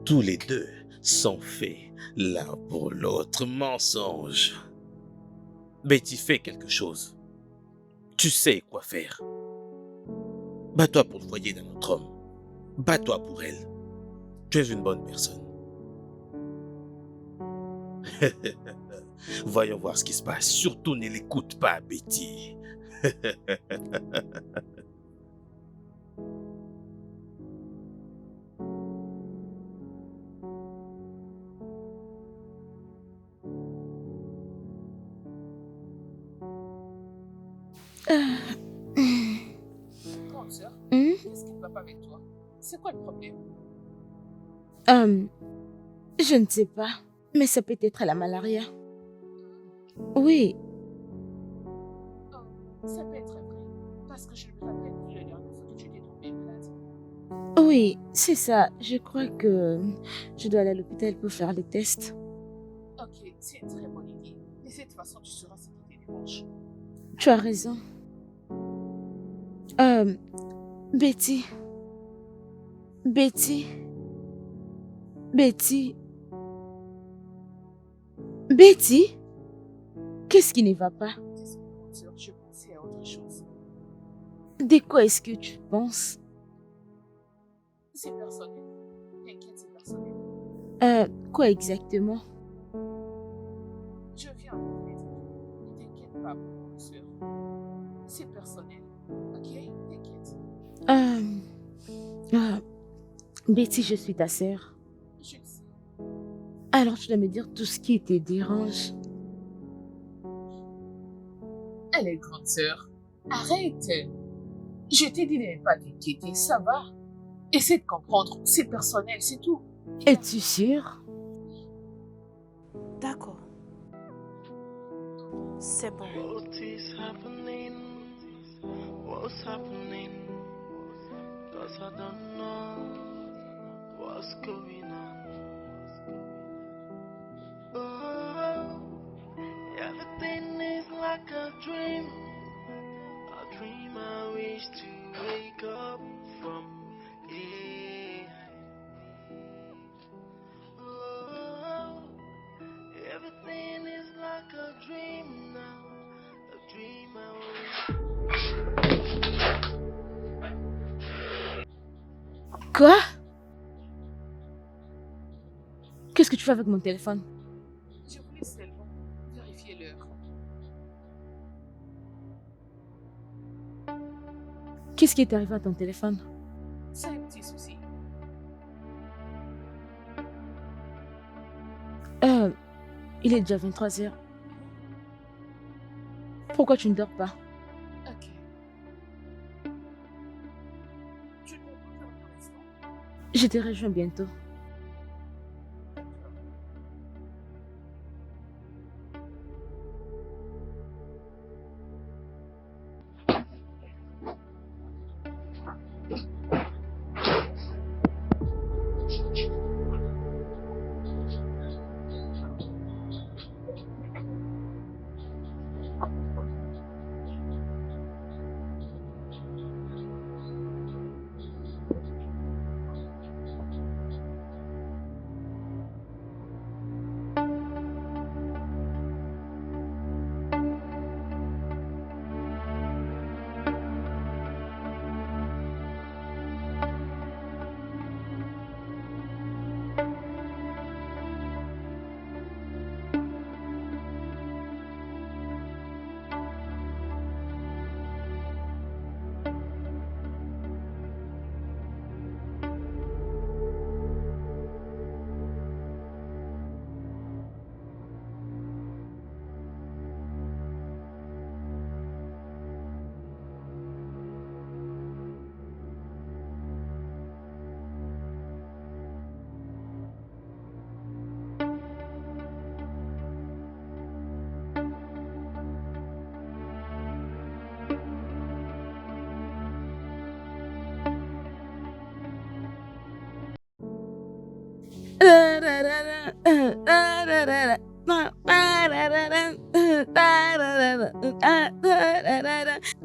Tous les deux sont faits l'un pour l'autre. Mensonge. Betty, fais quelque chose. Tu sais quoi faire. Bats-toi pour le foyer d'un autre homme. Bats-toi pour elle. Tu es une bonne personne. Voyons voir ce qui se passe. Surtout ne l'écoute pas, Betty. Grande sœur, Hmm? qu'est-ce qui ne va pas avec toi? C'est quoi le problème? Je ne sais pas, mais ça peut être la malaria. Oui, Oh, ça peut être vrai. Parce que je me rappelle plus la dernière fois que tu étais tombée malade. oui, c'est ça. Je crois que je dois aller à l'hôpital pour faire les tests. Ok, c'est une très bonne idée. De cette façon, tu sauras ce qui te dérange. Tu as raison. Betty. Betty. Betty. Betty. Qu'est-ce qui ne va pas? Désolée, grande sœur, je pensais à autre chose. De quoi est-ce que tu penses? C'est personnel. T'inquiète, c'est personnel. Quoi exactement? Je viens de te le dire. Ne t'inquiète pas, grande sœur. C'est personnel. Ok? T'inquiète. Betty, je suis ta sœur. Je le sais. Alors tu dois me dire tout ce qui te dérange. Allez, grande sœur. Arrête. Je t'ai dit de ne pas t'inquiéter, ça va. Essaie de comprendre, c'est personnel, c'est tout. Es-tu sûr? D'accord. C'est bon. What is happening? What's happening? 'Cause I don't know what's going on. Oh, everything is like a dream I wish to wake up from. Yeah. Oh, everything is like a dream now, a dream I wish. Quoi? Qu'est-ce que tu fais avec mon téléphone? Je voulais seulement vérifier l'heure. Qu'est-ce qui est arrivé à ton téléphone? C'est un petit souci. Il est déjà 23h. Pourquoi tu ne dors pas? Ok. Tu ne comprends pas pour l'instant. Je te rejoins bientôt.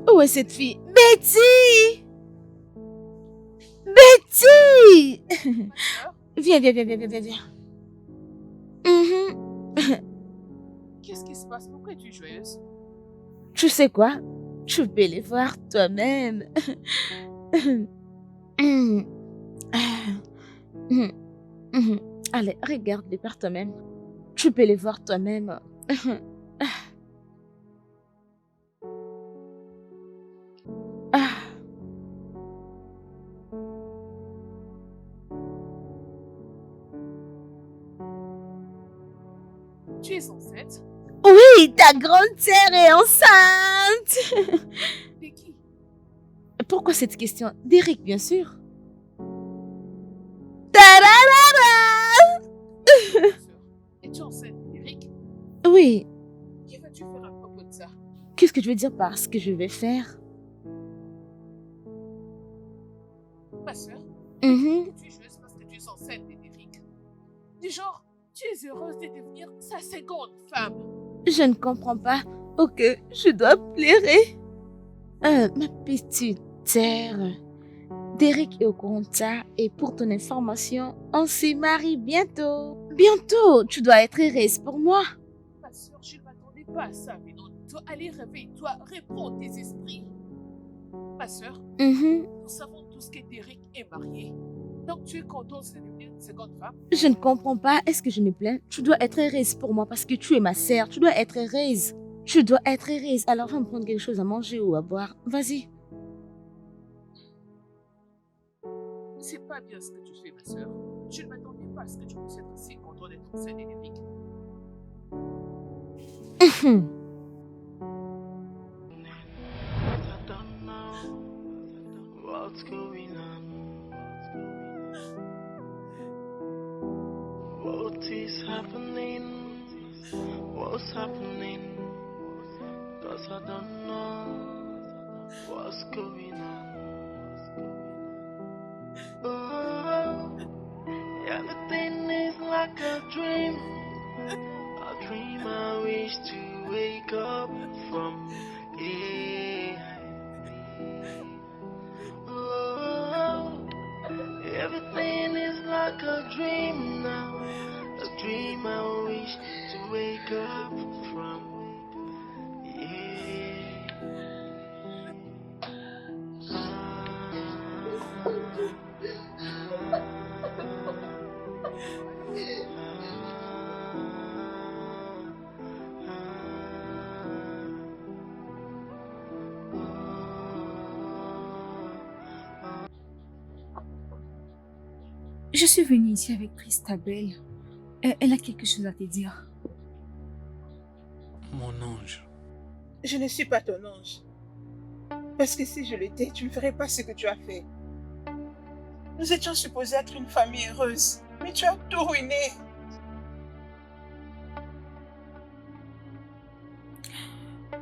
Où est cette fille? Betty! Betty! Viens, viens, viens, viens, viens, viens. Qu'est-ce qui se passe? Pourquoi es-tu joyeuse? Tu sais quoi? Tu peux les voir toi-même. Allez, regarde-les par toi-même. Tu peux les voir toi-même. Tu es enceinte? Oui, ta grande sœur est enceinte. De qui? Pourquoi cette question? D'Eric, bien sûr. Es-tu enceinte, Eric? Oui. Que vas-tu faire à propos de ça? Qu'est-ce que je veux dire par ce que je vais faire? Ma soeur, tu es joueuse parce que tu es enceinte d'Eric. Du genre, tu es heureuse de devenir sa seconde femme. Je ne comprends pas. Ok, je dois pleurer. Ma petite sœur, Derek est au courant de ça et pour ton information, on se marie bientôt. Bientôt, tu dois être heureuse pour moi. Ma soeur, je ne m'attendais pas à ça, mais non, toi, allez, réveille-toi, réponds tes esprits. Ma soeur, nous savons tous que Derek est marié. Donc tu es contente de devenir une seconde femme? Je ne comprends pas. Est-ce que je me plains? Tu dois être heureuse pour moi parce que tu es ma sœur. Tu dois être heureuse. Tu dois être heureuse. Alors va me prendre quelque chose à manger ou à boire. Vas-y. C'est pas bien ce que tu fais, ma soeur. Je ne m'attendais pas à ce que tu puisses être si contente d'être enceinte d'Eric. what's happening, 'cause I don't know what's going on. Oh, everything is like a dream I wish to wake up from. Yeah. Oh, everything is like a dream now, a dream I wish to wake up from. Yeah. Je suis venue ici avec Christabel. Elle a quelque chose à te dire. Mon ange. Je ne suis pas ton ange. Parce que si je l'étais, tu ne ferais pas ce que tu as fait. Nous étions supposés être une famille heureuse, mais tu as tout ruiné.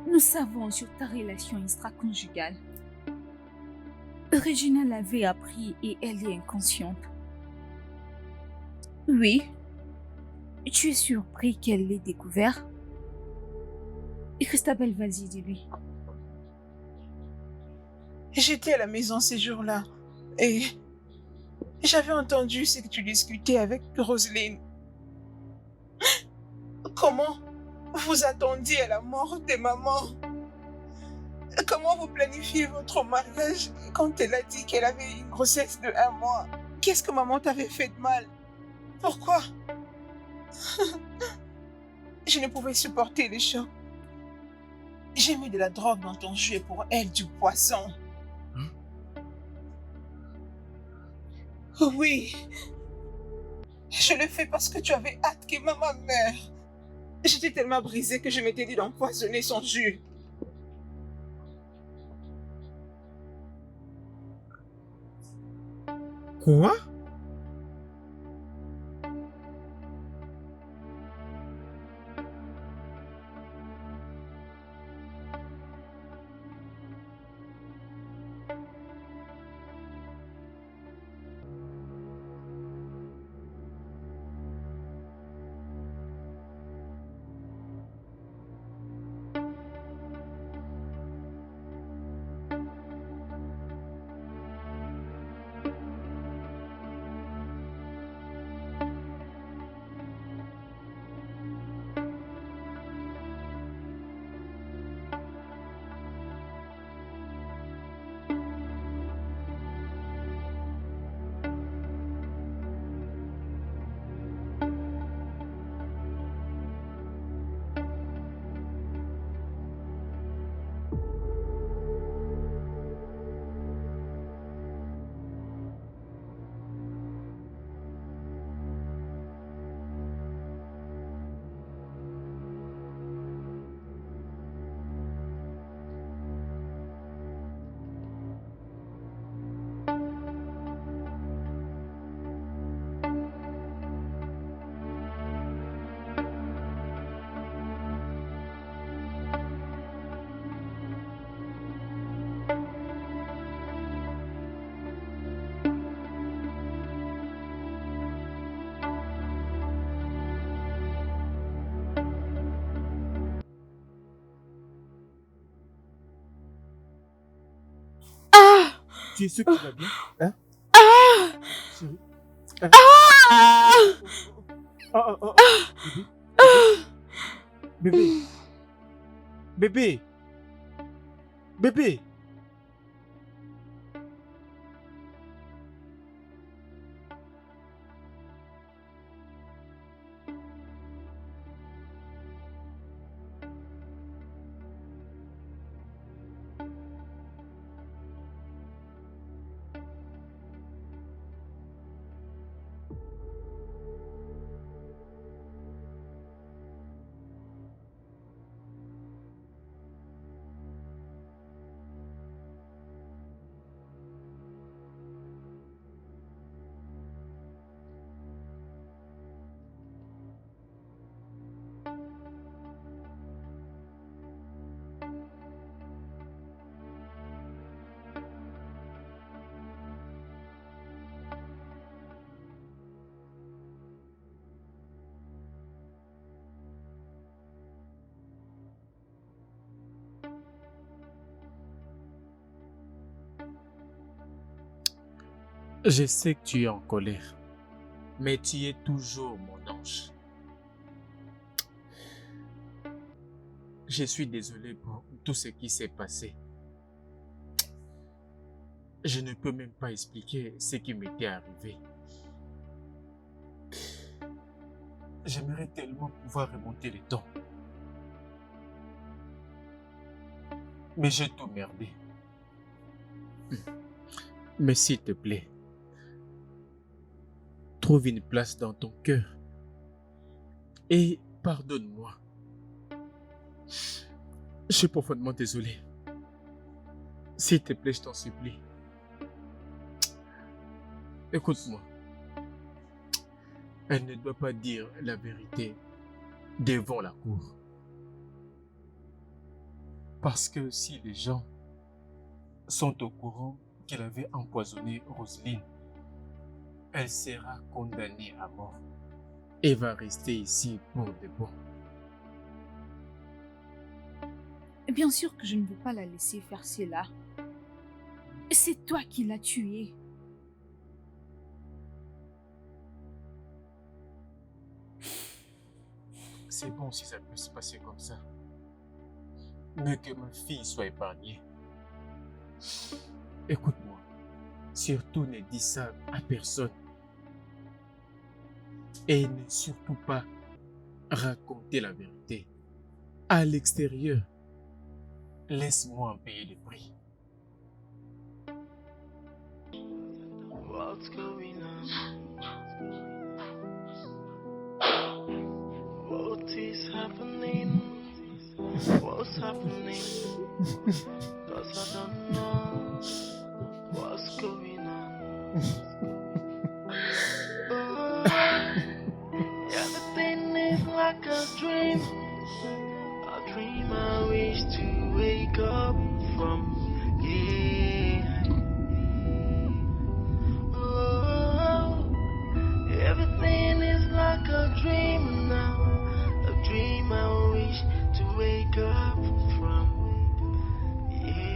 Nous savons sur ta relation extra-conjugale. Regina l'avait appris et elle est inconsciente. Oui. Tu es surpris qu'elle l'ait découvert? Et Christabel, vas-y, dis-lui. J'étais à la maison ces jours-là et j'avais entendu ce que tu discutais avec Roselyne. Comment vous attendiez à la mort de maman? Comment vous planifiez votre mariage quand elle a dit qu'elle avait une grossesse de 1 mois? Qu'est-ce que maman t'avait fait de mal? Pourquoi? Je ne pouvais supporter les chocs. J'ai mis de la drogue dans ton jus et pour elle du poisson. Oui. Je le fais parce que tu avais hâte que maman meure. J'étais tellement brisée que je m'étais dit d'empoisonner son jus. Quoi? Tu es sûr que tu vas bien? Hein? Chérie. Hein? Bébé. Bébé. Bébé. Je sais que tu es en colère, mais tu es toujours mon ange. Je suis désolé pour tout ce qui s'est passé. Je ne peux même pas expliquer ce qui m'était arrivé. J'aimerais tellement pouvoir remonter le temps. Mais j'ai tout merdé. Mais s'il te plaît, trouve une place dans ton cœur et pardonne-moi. Je suis profondément désolé. S'il te plaît, je t'en supplie. Écoute-moi. Elle ne doit pas dire la vérité devant la cour. Parce que si les gens sont au courant qu'elle avait empoisonné Roselyne, elle sera condamnée à mort et va rester ici pour de bon. Bien sûr que je ne veux pas la laisser faire cela. C'est toi qui l'as tuée. C'est bon si ça peut se passer comme ça. Mais que ma fille soit épargnée. Écoute-moi. Surtout ne dis ça à personne. Et ne surtout pas raconter la vérité. À l'extérieur. Laisse-moi en payer le prix. What's going on? What is happening? What's happening? Cause I don't know what's going on. Everything is like a dream. A dream I wish to wake up from. Yeah. Oh, everything is like a dream now. A dream I wish to wake up from. Yeah.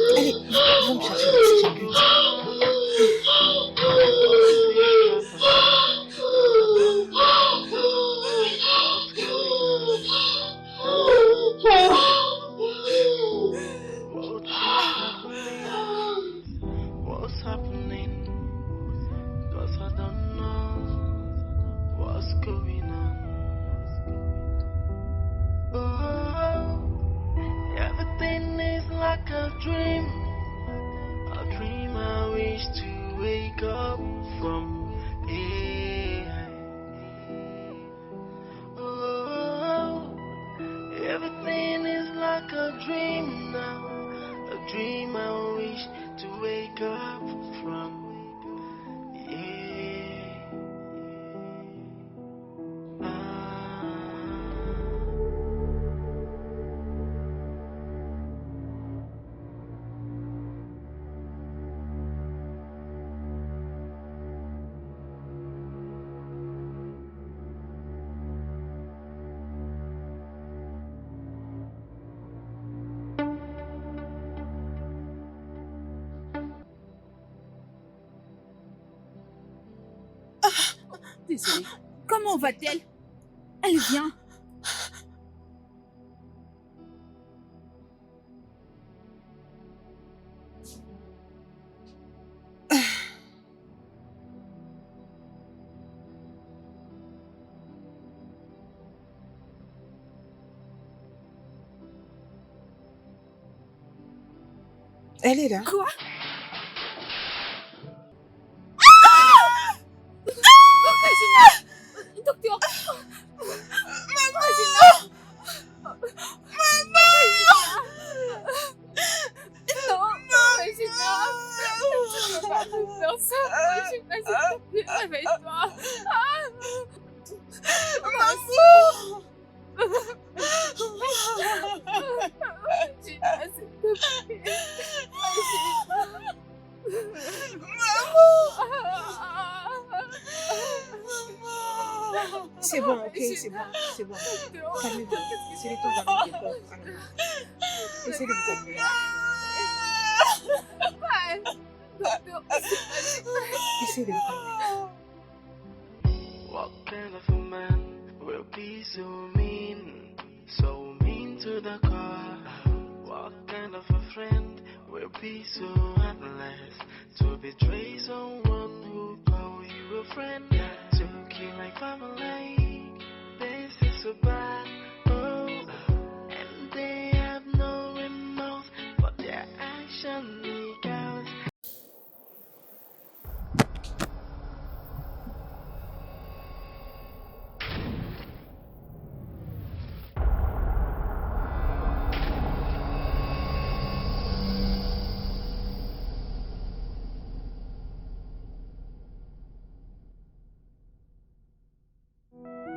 Allez, va me chercher si j'ai pu. What's happening? Cause I don't know what's going on. Oh, everything is like a dream. A dream I wish to wake up from. Yeah. Oh, everything is like a dream now. A dream I wish to wake up from. Yeah. Désolée. Comment va-t-elle? Elle vient. Elle est là. Quoi? Docteur! Maman! Non, Régina! Tu ne peux pas me faire ça, Régina, s'il Gina, s'il te plaît. C'est bon, ok, c'est bon, c'est bon. Calmez-vous. C'est les temps d'aller de corps. Essayez de vous calmer. Essayez de vous calmer. What kind of a man will be so mean to the core? What kind of a friend will be so heartless to betray someone who call you a friend, to kill like family?